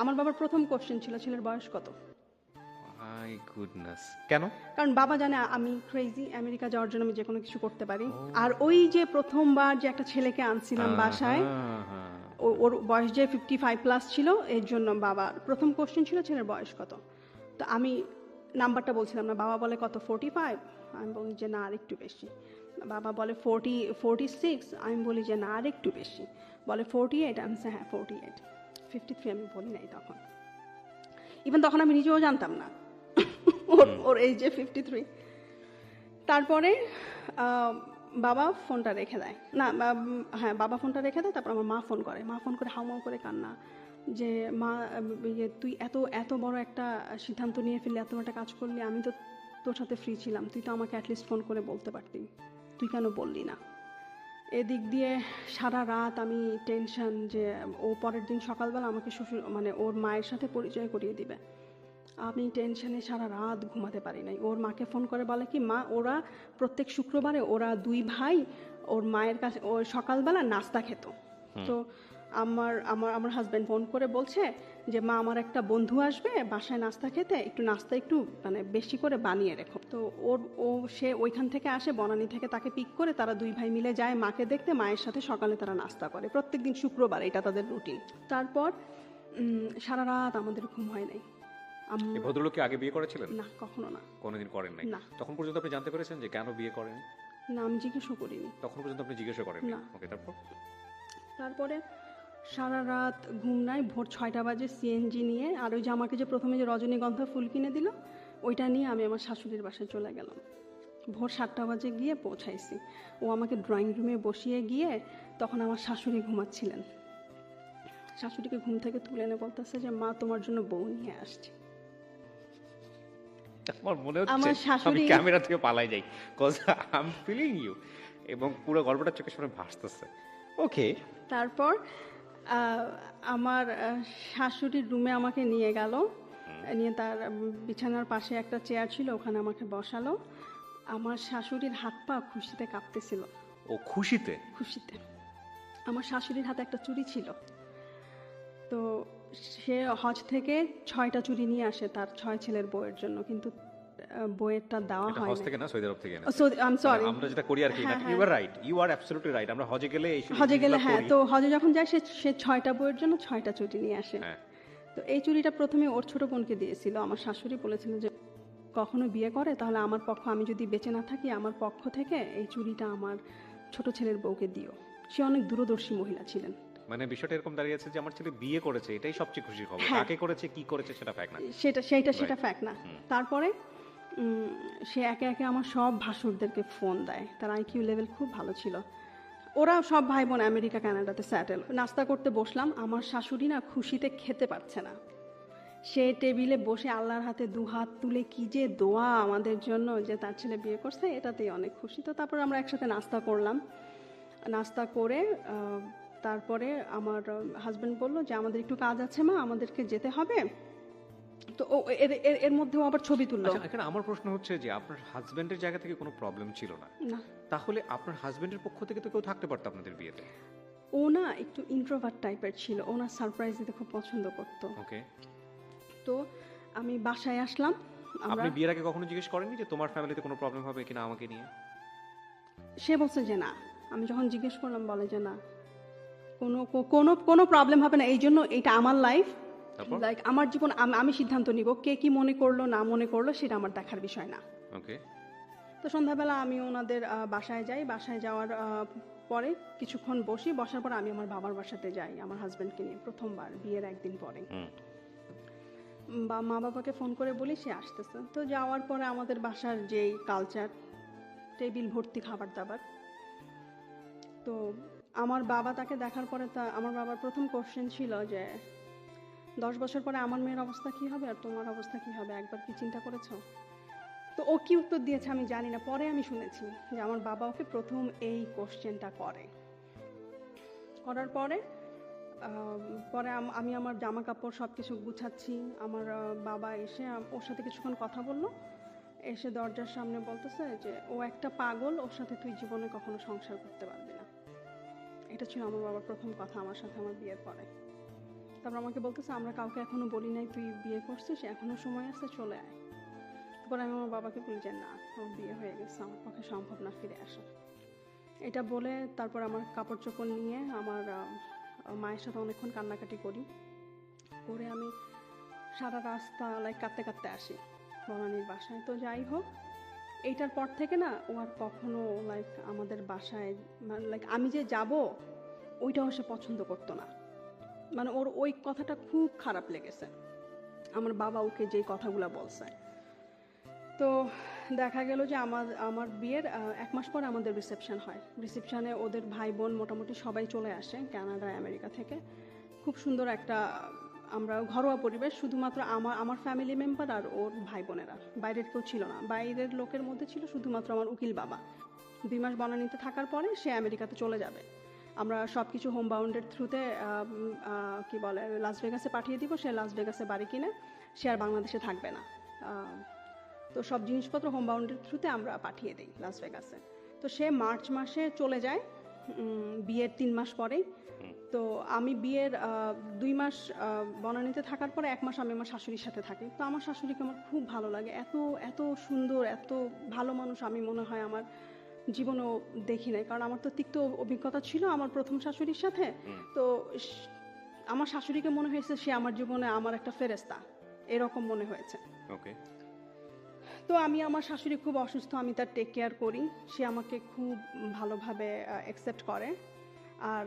আমার বাবার প্রথম কোশ্চেন ছিল ছেলের বয়স কত। মাই গুডনেস, কেন? কারণ বাবা জানে আমি ক্রেজি, আমেরিকা যাওয়ার জন্য আমি যে কোনো কিছু করতে পারি। আর ওই যে প্রথমবার যে একটা ছেলেকে আনছিলাম বাসায়, ওর বয়স যে 55+ ছিল, এর জন্য বাবার প্রথম কোশ্চেন ছিল ছেলের বয়স কত। তো আমি নাম্বারটা বলছিলাম না, বাবা বলে কত 45। আমি বলি যে না, আর একটু বেশি। বাবা বলে 46। আমি বলি যে না, আর একটু বেশি। বলে 48। আমি হ্যাঁ 48। 53 আমি বলি নাই তখন। ইভেন তখন আমি নিজেও জানতাম না ওর এই যে 53। তারপরে বাবা ফোনটা রেখে দেয়। না, হ্যাঁ, বাবা ফোনটা রেখে দেয়। তারপর আমার মা ফোন করে হাউমাউ করে কান্না, যে মা তুই এত বড় একটা সিদ্ধান্ত নিয়ে ফেললি, এত একটা কাজ করলি, আমি তো তোর সাথে ফ্রি ছিলাম, তুই তো আমাকে অ্যাটলিস্ট ফোন করে বলতে পারতি, তুই কেন বললি না? এদিক দিয়ে সারা রাত আমি টেনশন যে ও পরের দিন সকালবেলা আমাকে ওর মায়ের সাথে পরিচয় করিয়ে দিবে। আমি টেনশনে সারা রাত ঘুমাতে পারি নাই। ওর মাকে ফোন করে বলে কি, মা ওরা প্রত্যেক শুক্রবারে ওরা 2 ভাই ওর মায়ের কাছে ওর সকালবেলা নাস্তা খেত। তো আমার হাজব্যান্ড ফোন করে বলছে যে মা আমার একটা বন্ধু আসবে বাসায় নাস্তা খেতে, নাস্তা একটু বেশি করে বানিয়ে রেখো। তো সে ওইখান থেকে আসে, বনানী থেকে, তাকে পিক করে তারা 2 ভাই মিলে যায় মাকে দেখতে। মায়ের সাথে সকালে তারা নাস্তা করে প্রত্যেকদিন শুক্রবার, এটা তাদের রুটিন। তারপর সারা রাত আমাদের ঘুম হয় নাই। এই ভদ্রলোককে আগে বিয়ে করেছিলেন? না, কখনো না। কোনোদিন করেন নাই? না। তখন পর্যন্ত আপনি জানতে পেরেছেন যে কেন বিয়ে করেন? না, আমি জিজ্ঞেসও করিনি। তখন পর্যন্ত আপনি জিজ্ঞাসা করেন না। ওকে, তারপর? তারপরে সারা রাত ঘুম নাই, ভোর 6টা বাজে সিএনজি নিয়ে, আর ওই যে আমাকে যে প্রথমে যে রজনীগন্ধা ফুল কিনে দিল ওইটা নিয়ে আমি আমার শাশুড়ির বাসায় চলে গেলাম। ভোর 7টা বাজে গিয়ে পৌঁছাইছি। ও আমাকে ড্রয়িং রুমে বসিয়ে গিয়ে তখন আমার শাশুড়ি ঘুমাচ্ছিলেন। শাশুড়িকে ঘুম থেকে তুলে এনে বলতেছে যে মা তোমার জন্য বউ নিয়ে আসছে। আমার মনে আমার হচ্ছে আমি শাশুড়ি- ক্যামেরা থেকে পালাই যাই, cause I am feeling you, এবং পুরো গল্পটা চোখের সামনে ভাসতেছে। ওকে, তারপর আমার শাশুড়ির রুমে আমাকে নিয়ে গেল, নিয়ে তার বিছানার পাশে একটা চেয়ার ছিল, ওখানে আমাকে বসালো। আমার শাশুড়ির হাত পা খুশিতে কাঁপতেছিল। ও খুশিতে? খুশিতে। আমার শাশুড়ির হাতে একটা চুড়ি ছিল, তো সে হজ থেকে 6টা চুড়ি নিয়ে আসে তার 6 ছেলের বউয়ের জন্য, কিন্তু বউয়েরটা দেওয়া এটা হয় হজ থেকে না, সৌদি আরব থেকে না? I am sorry. আমরা যেটা করি আর কি, না, you are right, you are absolutely right. আমরা হজে গেলে এই হজে গেলে, জিনিসগুলো হ্যাঁ, করি। তো হজে যখন যায় সে 6টা বউয়ের জন্য 6টা চুড়ি নিয়ে আসে। হ্যাঁ। তো এই চুড়িটা প্রথমে ওর ছোট বোনকে দিয়েছিল। আমার শাশুড়ি বলেছিল যে কখনো বিয়ে করে তাহলে আমার পক্ষ, আমি যদি বেঁচে না থাকি, আমার পক্ষ থেকে এই চুড়িটা আমার ছোট ছেলের বউকে দিও। সে অনেক দূরদর্শী মহিলা ছিলেন। মানে বিষয়টা এরকম দাঁড়িয়েছে যে আমার ছেলে বিয়ে করেছে, এটাই সবচেয়ে খুশির খবর। হ্যাঁ। কাকে করেছে, কি করেছে সেটা ফ্যাক্ট না। সেটা ফ্যাক্ট না। তারপরে সে একে একে আমার সব ভাসুরদেরকে ফোন দেয়। তার আইকিউ লেভেল খুব ভালো ছিল। ওরা সব ভাই বোন আমেরিকা কানাডাতে স্যাটেল। নাস্তা করতে বসলাম, আমার শাশুড়ি না খুশিতে খেতে পারছে না। সে টেবিলে বসে আল্লাহর হাতে 2 হাত তুলে কি যে দোয়া আমাদের জন্য যে তার ছেলে বিয়ে করছে, এটাতেই অনেক খুশি। তো তারপর আমরা একসাথে নাস্তা করলাম। নাস্তা করে তারপরে আমার হাজব্যান্ড বললো যে আমাদের একটু কাজ আছে মা, আমাদেরকে যেতে হবে। তো ও এর মধ্যেও আবার ছবি তুললো। আচ্ছা, এখানে আমার প্রশ্ন হচ্ছে যে আপনার হাজবেন্ডের জায়গা থেকে কোনো প্রবলেম ছিল না, না, তাহলে আপনার হাজবেন্ডের পক্ষ থেকে তো কেউ থাকতে পারতো আপনাদের বিয়েতে? ও না একটু ইন্ট্রোভার্ট টাইপের ছিল, ও না সারপ্রাইজ দিতে খুব পছন্দ করতো। ওকে। তো আমি বাসায় আসলাম। আমরা, আপনি বিয়ের আগে কখনো জিজ্ঞেস করেননি যে তোমার ফ্যামিলিতে কোনো প্রবলেম হবে কিনা আমাকে নিয়ে? সে বলছে যে না। আমি যখন জিজ্ঞেস করলাম বলে যে না, কোনো প্রবলেম হবে না, এই জন্য এটা আমার লাইফ, তারপর? লাইক আমার জীবন, আমি সিদ্ধান্ত নিব। কে কি মনে করলো না মনে করলো সেটা আমার দেখার বিষয় না। ওকে। তো সন্ধ্যাবেলা আমি ওনাদের বাসায় যাই। বাসায় যাওয়ার পরে কিছুক্ষণ বসার পর আমি আমার বাবার বাসাতে যাই আমার হাজব্যান্ডকে নিয়ে, প্রথমবার বিয়ের একদিন পরে। মা বাবাকে ফোন করে বলি সে আসতেছে। তো যাওয়ার পরে আমাদের বাসার যেই কালচার, টেবিল ভর্তি খাবার দাবার। তো আমার বাবা তাকে দেখার পরে আমার বাবার প্রথম কোশ্চেন ছিল যে 10 বছর পরে আমার মেয়ের অবস্থা কি হবে আর তোমার অবস্থা কি হবে, একবার কি চিন্তা করেছো? তো ও কি উত্তর দিয়েছে আমি জানি না, পরে আমি শুনেছি যে আমার বাবা ওকে প্রথম এই কোশ্চেনটা করার পরে আমি আমার জামা কাপড় সব কিছু গুছাচ্ছি। আমার বাবা এসে ওর সাথে কিছুক্ষণ কথা বললো, এসে দরজার সামনে বলতেছে যে ও একটা পাগল, ওর সাথে তুই জীবনে কখনো সংসার করতে পারবি না। এটা ছিল আমার বাবার প্রথম কথা আমার সাথে আমার বিয়ের পরে। তারপর আমাকে বলতেছে আমরা কাউকে এখনো বলি নাই তুই বিয়ে করছিস, এখনো সময় আছে, চলে আয়। তারপর আমি আমার বাবাকে বলি যে না, আমার বিয়ে হয়ে গেছে, আমার পক্ষে সম্ভব না ফিরে আসা। এটা বলে তারপর আমার কাপড় চোপড় নিয়ে আমার মায়ের সাথে অনেকক্ষণ কান্নাকাটি করে আমি সারা রাস্তা কাঁদতে কাঁদতে আসি বনানীর বাসায়। তো যাই হোক, এইটার পর থেকে না ও আর কখনো আমাদের বাসায় আমি যে যাব ওইটাও সে পছন্দ করতো না। মানে ওর ওই কথাটা খুব খারাপ লেগেছে আমার বাবা ওকে যে কথাগুলো বলছে। তো দেখা গেল যে আমার বিয়ের 1 মাস পর আমাদের রিসেপশন হয়। রিসেপশনে ওদের ভাই বোন মোটামুটি সবাই চলে আসে কানাডা আমেরিকা থেকে। খুব সুন্দর একটা আমরা ঘরোয়া পরিবেশ, শুধুমাত্র আমার ফ্যামিলি মেম্বার আর ওর ভাই বোনেরা, বাইরের কেউ ছিল না। বাইরের লোকের মধ্যে ছিল শুধুমাত্র আমার উকিল বাবা। 2 মাস বনানীতে থাকার পরে সে আমেরিকাতে চলে যাবে। আমরা সব কিছু হোম বাউন্ডের থ্রুতে কি বলে লাস ভেগাসে পাঠিয়ে দিব। সে লাস ভেগাসে বাড়ি কিনে সে আর বাংলাদেশে থাকবে না। তো সব জিনিসপত্র হোম বাউন্ডের থ্রুতে আমরা পাঠিয়ে দিই লাস ভেগাসে। তো সে মার্চ মাসে চলে যায় বিয়ের 3 মাস পরেই। তো আমি বিয়ের 2 মাস বনানীতে থাকার পরে 1 মাস আমি আমার শাশুড়ির সাথে থাকি। তো আমার শাশুড়িকে আমার খুব ভালো লাগে, এত সুন্দর, এত ভালো মানুষ আমি মনে হয় আমার জীবনেও দেখি নাই। কারণ আমার তো তিক্ত অভিজ্ঞতা ছিল আমার প্রথম শাশুড়ির সাথে। তো আমার শাশুড়িকে মনে হয়েছে সে আমার জীবনে আমার একটা ফেরেস্তা, এরকম মনে হয়েছে। ওকে। তো আমি, আমার শাশুড়ি খুব অসুস্থ, আমি তার টেক কেয়ার করি, সে আমাকে খুব ভালোভাবে অ্যাকসেপ্ট করে। আর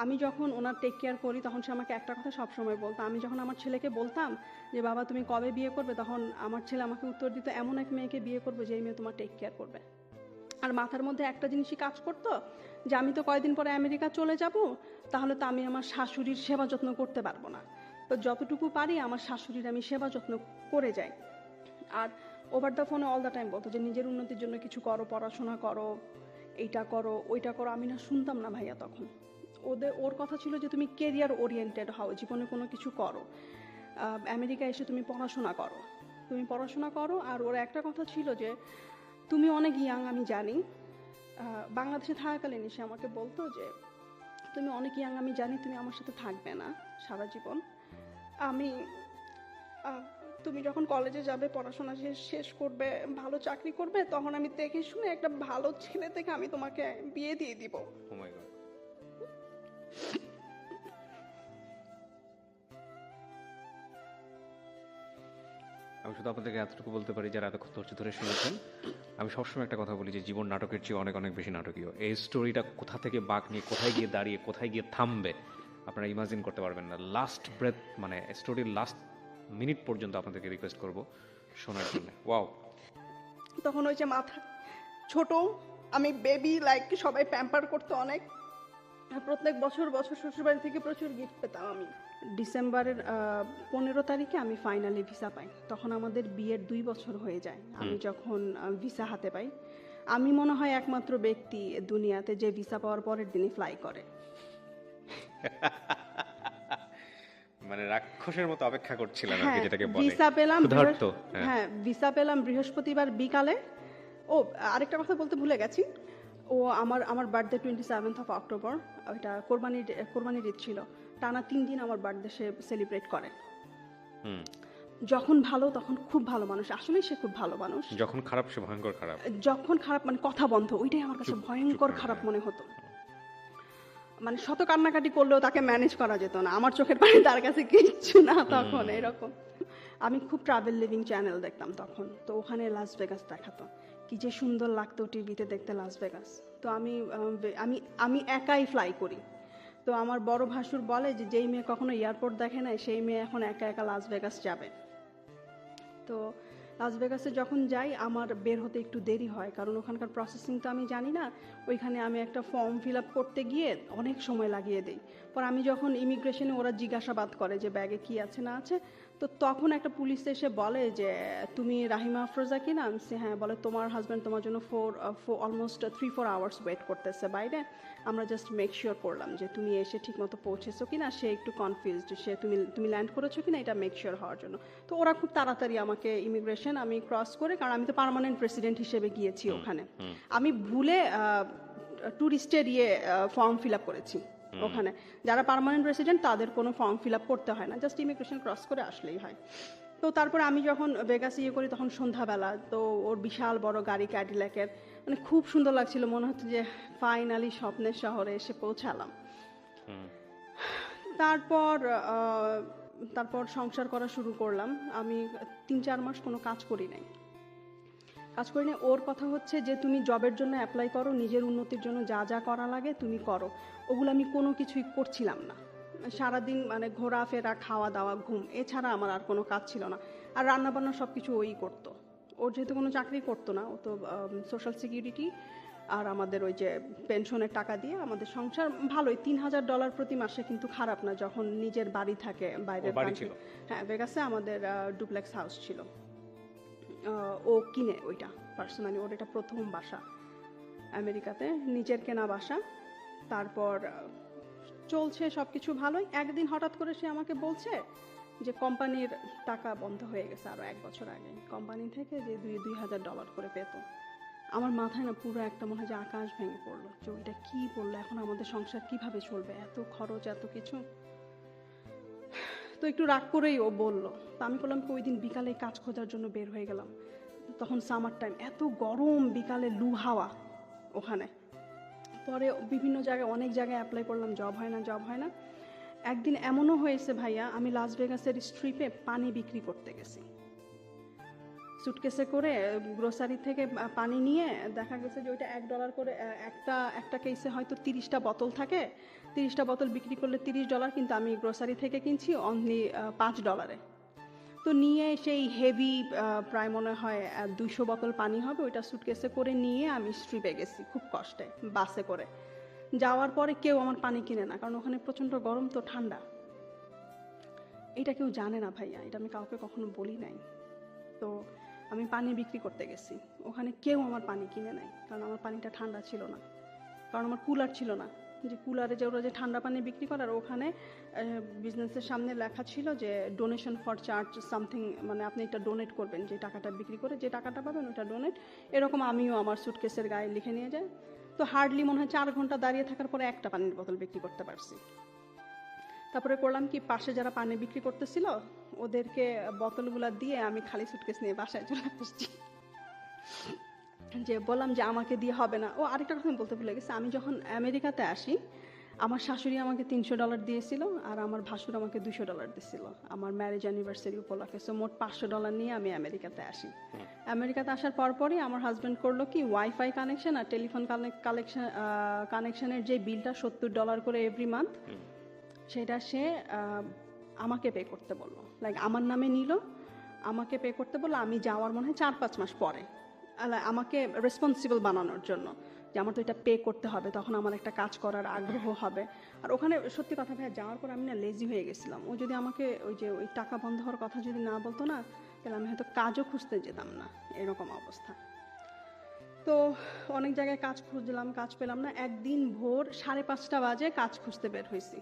আমি যখন ওনার টেক কেয়ার করি তখন সে আমাকে একটা কথা সবসময় বলতো, আমি যখন আমার ছেলেকে বলতাম যে বাবা তুমি কবে বিয়ে করবে, তখন আমার ছেলে আমাকে উত্তর দিত, এমন এক মেয়েকে বিয়ে করবে যেই মেয়ে তোমার টেক কেয়ার করবে। আর মাথার মধ্যে একটা জিনিসই কাজ করতো যে আমি তো কয়েকদিন পরে আমেরিকা চলে যাব, তাহলে তো আমি আমার শাশুড়ির সেবা যত্ন করতে পারবো না, তো যতটুকু পারি আমার শাশুড়ির আমি সেবা যত্ন করে যাই। আর ওভার দ্য ফোনে অল দ্য টাইম বলতো যে নিজের উন্নতির জন্য কিছু করো, পড়াশোনা করো, এইটা করো ওইটা করো। আমি না শুনতাম না ভাইয়া তখন। ওর কথা ছিল যে তুমি কেরিয়ার ওরিয়েন্টেড হও, জীবনে কোনো কিছু করো, আমেরিকা এসে তুমি পড়াশোনা করো, তুমি পড়াশোনা করো। আর ওর একটা কথা ছিল যে তুমি অনেক ইয়াং, আমি জানি, বাংলাদেশে থাকাকালীন সে আমাকে বলতো যে তুমি অনেক ইয়াং, আমি জানি তুমি আমার সাথে থাকবে না সারা জীবন, আমি তুমি যখন কলেজে যাবে, পড়াশোনা শেষ করবে, ভালো চাকরি করবে, তখন আমি দেখে শুনে একটা ভালো ছেলে থেকে আমি তোমাকে বিয়ে দিয়ে দিব। ও মাই গড। আমি শুধু আপনাদেরকে এতটুকু বলতে পারি, যারা এতক্ষণ ধৈর্য ধরে শুনেছেন, আমি সবসময় একটা কথা বলি যে জীবন নাটকের চেয়ে অনেক অনেক বেশি নাটকীয়। এই স্টোরিটা কোথা থেকে বাঁক নিয়ে কোথায় গিয়ে দাঁড়িয়ে কোথায় গিয়ে থামবে আপনারা ইমাজিন করতে পারবেন না। লাস্ট ব্রেথ মানে স্টোরির লাস্ট মিনিট পর্যন্ত আপনাদেরকে রিকোয়েস্ট করব শোনার জন্য। ওয়াও। তখন ওই যে মাথা ছোট, আমি বেবি, লাইক সবাই প্যাম্পার করতো অনেক। প্রত্যেক বছর শ্বশুরবাড়ি থেকে প্রচুর গিফট পেতাম আমি। ডিসেম্বরের 15 তারিখে আমি ফাইনালি ভিসা পাই। তখন আমাদের বিয়ের 2 বছর হয়ে যায় আমি যখন ভিসা হাতে পাই। আমি মনে হয় একমাত্র ব্যক্তি দুনিয়াতে যে ভিসা পাওয়ার পরের দিনই ফ্লাই করে। মানে রাক্ষসের মতো অপেক্ষা করছিলেন আর কি, যেটাকে বলে ভিসা পেলাম। ক্ষুধার্ত। হ্যাঁ, ভিসা পেলাম বৃহস্পতিবার বিকালে। ও আরেকটা কথা বলতে ভুলে গেছি, ও আমার বার্থডে 27 অক্টোবর, ওইটা কোরবানির ঈদ ছিল। টানা 3 দিন আমার বার্থডে সে সেলিব্রেট করে। যখন ভালো তখন খুব ভালো মানুষ, আসলে সে খুব ভালো মানুষ। যখন খারাপ সে ভয়ঙ্কর খারাপ। যখন খারাপ মানে কথা বন্ধ, ওইটাই আমার কাছে ভয়ঙ্কর খারাপ মনে হতো। মানে শত কান্নাকাটি করলেও তাকে ম্যানেজ করা যেত না, আমার চোখের পানি তার কাছে কিচ্ছু না তখন। এরকম আমি খুব ট্রাভেল লিভিং চ্যানেল দেখতাম তখন, তো ওখানে লাস ভেগাস দেখাতো, কি যে সুন্দর লাগতো টিভিতে দেখতে লাস ভেগাস। তো আমি একাই ফ্লাই করি। তো আমার বড় ভাসুর বলে যে যেই মেয়ে কখনো এয়ারপোর্ট দেখে নাই সেই মেয়ে এখন একা একা লাস ভেগাস যাবে। তো লাস ভেগাসে যখন যাই আমার বের হতে একটু দেরি হয়, কারণ ওখানকার প্রসেসিং তো আমি জানি না। ওইখানে আমি একটা ফর্ম ফিল আপ করতে গিয়ে অনেক সময় লাগিয়ে দিই। পর আমি যখন ইমিগ্রেশনে ওরা জিজ্ঞাসাবাদ করে যে ব্যাগে কি আছে না আছে, তো তখন একটা পুলিশ এসে বলে যে তুমি রাহিমা আফরোজা কি না? আমি হ্যাঁ। বলে তোমার হাজব্যান্ড তোমার জন্য অলমোস্ট 3-4 আওয়ার্স ওয়েট করতেছে বাইরে, আমরা জাস্ট মেক শিওর করলাম যে তুমি এসে ঠিকমতো পৌঁছেছো কিনা। সে একটু কনফিউজড, সে তুমি ল্যান্ড করেছো কিনা এটা মেক শিওর হওয়ার জন্য। তো ওরা খুব তাড়াতাড়ি আমাকে ইমিগ্রেশন আমি ক্রস করে, কারণ আমি তো পার্মানেন্ট প্রেসিডেন্ট হিসেবে গিয়েছি ওখানে, আমি ভুলে ট্যুরিস্টের ফর্ম ফিল আপ করেছি ওখানে। যারা পার্মানেন্ট রেসিডেন্ট তাদের কোনো ফর্ম ফিল আপ করতে হয় না, জাস্ট ইমিগ্রেশন ক্রস করে আসলেই হয়। তো তারপরে আমি যখন ভেগাস করি তখন সন্ধ্যাবেলা, তো ওর বিশাল বড় গাড়ি ক্যাডিল্যাকের, মানে খুব সুন্দর লাগছিল, মনে হচ্ছে যে ফাইনালি স্বপ্নের শহরে এসে পৌঁছালাম। তারপর সংসার করা শুরু করলাম। আমি 3-4 মাস কোনো কাজ করি নাই। ওর কথা হচ্ছে যে তুমি জবের জন্য অ্যাপ্লাই করো, নিজের উন্নতির জন্য যা যা করা লাগে তুমি করো। ওগুলো আমি কোনো কিছুই করছিলাম না। সারাদিন মানে ঘোরাফেরা, খাওয়া দাওয়া, ঘুম, এছাড়া আমার আর কোনো কাজ ছিল না। আর রান্নাবান্না সব কিছু ওই করতো। ওর যেহেতু কোনো চাকরি করতো না, ও তো সোশ্যাল সিকিউরিটি আর আমাদের ওই যে পেনশনের টাকা দিয়ে আমাদের সংসার ভালোই। $3000 প্রতি মাসে কিন্তু খারাপ না যখন নিজের বাড়ি থাকে বাইরের কান্ট্রি। হ্যাঁ, ভেগাসে আমাদের ডুপ্লেক্স হাউস ছিল, ও কিনে ওইটা পার্সোনালি। ওর এটা প্রথম বাসা আমেরিকাতে, নিজের কেনা বাসা। তারপর চলছে সব কিছু ভালোই। একদিন হঠাৎ করে সে আমাকে বলছে যে কোম্পানির টাকা বন্ধ হয়ে গেছে আরও 1 বছর আগে, কোম্পানি থেকে যে $2000 করে পেত। আমার মাথায় না পুরো একটা মনে হয় যে আকাশ ভেঙে পড়লো, যে ওইটা কী বললো, এখন আমাদের সংসার কিভাবে চলবে, এত খরচ এত কিছু। তো একটু রাগ করেই ও বললো। তো আমি বললাম ওই দিন বিকালে কাজ খোঁজার জন্য বের হয়ে গেলাম। তখন সামার টাইম, এত গরম, বিকালে লু হাওয়া ওখানে। পরে বিভিন্ন জায়গায় অনেক জায়গায় অ্যাপ্লাই করলাম, জব হয় না। একদিন এমনও হয়েছে ভাইয়া, আমি লাস ভেগাসের স্ট্রিপে পানি বিক্রি করতে গেছি সুটকেসে করে, গ্রোসারি থেকে পানি নিয়ে দেখা গেছে যে ওইটা $1 করে, একটা কেসে হয়তো 30টা বোতল থাকে, 30টা বোতল বিক্রি করলে $30, কিন্তু আমি গ্রোসারি থেকে কিনছি অনলি $5। তো নিয়ে সেই হেভি, প্রায় মনে হয় 200 বোতল পানি হবে, ওইটা সুটকেসে করে নিয়ে আমি স্ট্রিপে গেছি খুব কষ্টে বাসে করে। যাওয়ার পরে কেউ আমার পানি কিনে না, কারণ ওখানে প্রচণ্ড গরম তো ঠান্ডা। এটা কেউ জানে না ভাইয়া, এটা আমি কাউকে কখনো বলি নাই। তো আমি পানি বিক্রি করতে গেছি, ওখানে কেউ আমার পানি কিনে নাই, কারণ আমার পানিটা ঠান্ডা ছিল না, কারণ আমার কুলার ছিল না। যে কুলারে যে ওরা যে ঠান্ডা পানি বিক্রি করে, আর ওখানে বিজনেসের সামনে লেখা ছিল যে ডোনেশন ফর চার্জ সামথিং, মানে আপনি এটা ডোনেট করবেন, যে টাকাটা বিক্রি করে যে টাকাটা পাবেন ওটা ডোনেট, এরকম আমিও আমার সুটকেসের গায়ে লিখে নিয়ে যাই। তো হার্ডলি মনে হয় 4 ঘন্টা দাঁড়িয়ে থাকার পরে একটা পানির বোতল বিক্রি করতে পারছি। তারপরে করলাম কি, পাশে যারা পানি বিক্রি করতেছিল ওদেরকে বোতলগুলা দিয়ে আমি খালি সুটকেস নিয়ে বাসায় চলে আসছি। যে বললাম যে আমাকে দিয়ে হবে না। ও আরেকটা কথা আমি বলতে ভুলে গেছি, আমি যখন আমেরিকাতে আসি আমার শাশুড়ি আমাকে $300 দিয়েছিল, আর আমার ভাসুর আমাকে $200 দিয়েছিল আমার ম্যারেজ অ্যানিভার্সারি উপলক্ষে। সো মোট $500 নিয়ে আমি আমেরিকাতে আসি। আমেরিকাতে আসার পরপরই আমার হাজব্যান্ড করলো কি, ওয়াইফাই কানেকশন আর টেলিফোন কানেকশনের যে বিলটা $70 করে এভরি মান্থ, সেটা সে আমাকে পে করতে বললো, লাইক আমার নামে নিল, আমাকে পে করতে বললো। আমি যাওয়ার মনে হয় 4-5 মাস পরে আমাকে রেসপন্সিবল বানানোর জন্য, যে আমার তো এটা পে করতে হবে, তখন আমার একটা কাজ করার আগ্রহ হবে। আর ওখানে সত্যি কথা ভাইয়া, যাওয়ার পর আমি না লেজি হয়ে গেছিলাম। ও যদি আমাকে ওই টাকা বন্ধ হওয়ার কথা যদি না বলতো না, তাহলে আমি হয়তো কাজও খুঁজতে যেতাম না, এরকম অবস্থা। তো অনেক জায়গায় কাজ খুঁজলাম, কাজ পেলাম না। একদিন ভোর 5:30 বাজে কাজ খুঁজতে বের হয়েছি।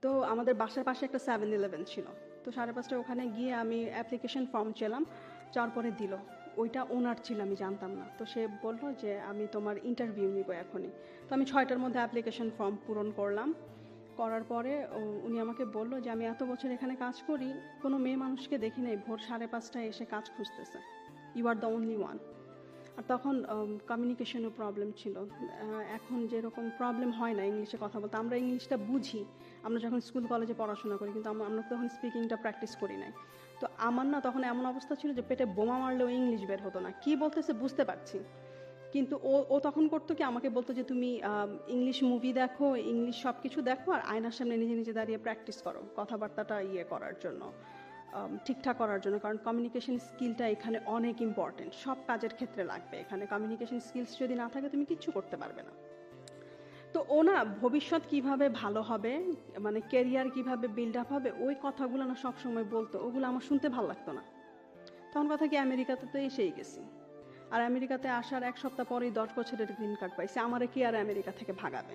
তো আমাদের বাসার পাশে একটা 7-Eleven ছিল। তো 5:30 ওখানে গিয়ে আমি অ্যাপ্লিকেশন ফর্ম চাইলাম, যাওয়ার পরে দিল। ওইটা ওনার ছিল, আমি জানতাম না। তো সে বলল যে আমি তোমার ইন্টারভিউ নিব এখনই। তো আমি 6টার মধ্যে অ্যাপ্লিকেশন ফর্ম পূরণ করলাম। করার পরে উনি আমাকে বলল যে আমি এত বছর এখানে কাজ করি, কোনো মেয়ে মানুষকে দেখি নাই ভোর 5:30টায় এসে কাজ খুঁজতেছে। You are the only one. আর তখন কমিউনিকেশনের প্রবলেম ছিল। এখন যেরকম প্রবলেম হয় না ইংলিশে কথা বলতে, আমরা ইংলিশটা বুঝি আমরা যখন স্কুল কলেজে পড়াশোনা করি, কিন্তু আমরা তখন স্পিকিংটা প্র্যাকটিস করি নাই। তো আমার না তখন এমন অবস্থা ছিল যে পেটে বোমা মারলেও ইংলিশ বের হতো না, কি বলতেছে বুঝতে পারছি, কিন্তু ও তখন করতো কি, আমাকে বলতো যে তুমি ইংলিশ মুভি দেখো, ইংলিশ সব কিছু দেখো, আর আয়নার সামনে নিজে নিজে দাঁড়িয়ে প্র্যাকটিস করো কথাবার্তাটা করার জন্য, ঠিকঠাক করার জন্য। কারণ কমিউনিকেশন স্কিলটা এখানে অনেক ইম্পর্টেন্ট, সব কাজের ক্ষেত্রে লাগবে। এখানে কমিউনিকেশন স্কিলস যদি না থাকে তুমি কিচ্ছু করতে পারবে না। তো ও না ভবিষ্যৎ কিভাবে ভালো হবে, মানে ক্যারিয়ার কিভাবে বিল্ড আপ হবে, ওই কথাগুলো না সবসময় বলতো, ওগুলো আমার শুনতে ভালো লাগতো না। তখন কথা কি, আমেরিকাতে তো এসেই গেছি, আর আমেরিকাতে আসার 1 সপ্তাহ পরেই 10 বছরের গ্রিন কার্ড পাইছি, আমারে কি আর আমেরিকা থেকে ভাগাবে,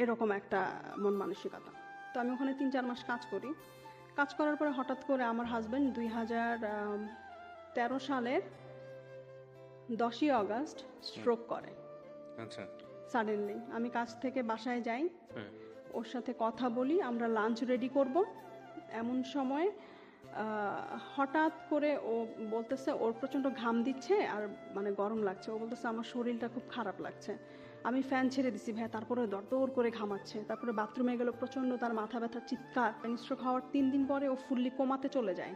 এরকম একটা মন মানসিকতা। তো আমি ওখানে 3-4 মাস কাজ করি। কাজ করার পরে হঠাৎ করে আমার হাজব্যান্ড 2013 সালের 10ই অগাস্ট স্ট্রোক করে। আচ্ছা। সাডেনলি আমি কাজ থেকে বাসায় যাই, ওর সাথে কথা বলি, আমরা লাঞ্চ রেডি করব। এমন সময় হঠাৎ করে ও বলতেছে ওর প্রচণ্ড ঘাম দিচ্ছে আর মানে গরম লাগছে। ও বলতেছে আমার শরীরটা খুব খারাপ লাগছে। আমি ফ্যান ছেড়ে দিছি ভাই, তারপরে দরদর করে ঘামাচ্ছে। তারপরে বাথরুমে গেল, প্রচণ্ড তার মাথা ব্যথার চিৎকার। স্ট্রোক হওয়ার 3 দিন পরে ও ফুললি কোমাতে চলে যায়।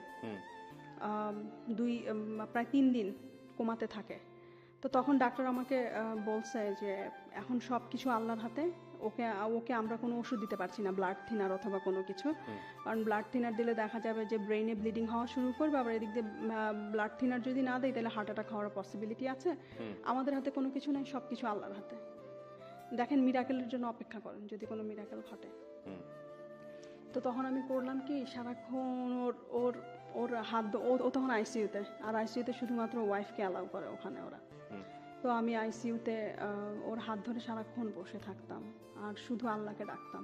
প্রায় 3 দিন কোমাতে থাকে। তো তখন ডাক্তার আমাকে বলছে যে এখন সব কিছু আল্লাহর হাতে, ওকে আমরা কোনো ওষুধ দিতে পারছি না, ব্লাড থিনার অথবা কোনো কিছু। কারণ ব্লাড থিনার দিলে দেখা যাবে যে ব্রেইনে ব্লিডিং হওয়া শুরু করবে, আবার এদিক দিয়ে ব্লাড থিনার যদি না দেয় তাহলে হার্ট অ্যাটাক হওয়ার পসিবিলিটি আছে। আমাদের হাতে কোনো কিছু নেই, সব কিছু আল্লাহর হাতে। দেখেন, মিরাকেলের জন্য অপেক্ষা করেন যদি কোনো মিরাকেল ঘটে। তো তখন আমি করলাম কি, সারাক্ষণ ওর হাত, ও তখন আইসিইউতে, আর আইসিইউতে শুধুমাত্র ওয়াইফকে অ্যালাউ করে ওখানে ওরা। তো আমি আইসিইউতে ওর হাত ধরে সারাক্ষণ বসে থাকতাম আর শুধু আল্লাহকে ডাকতাম।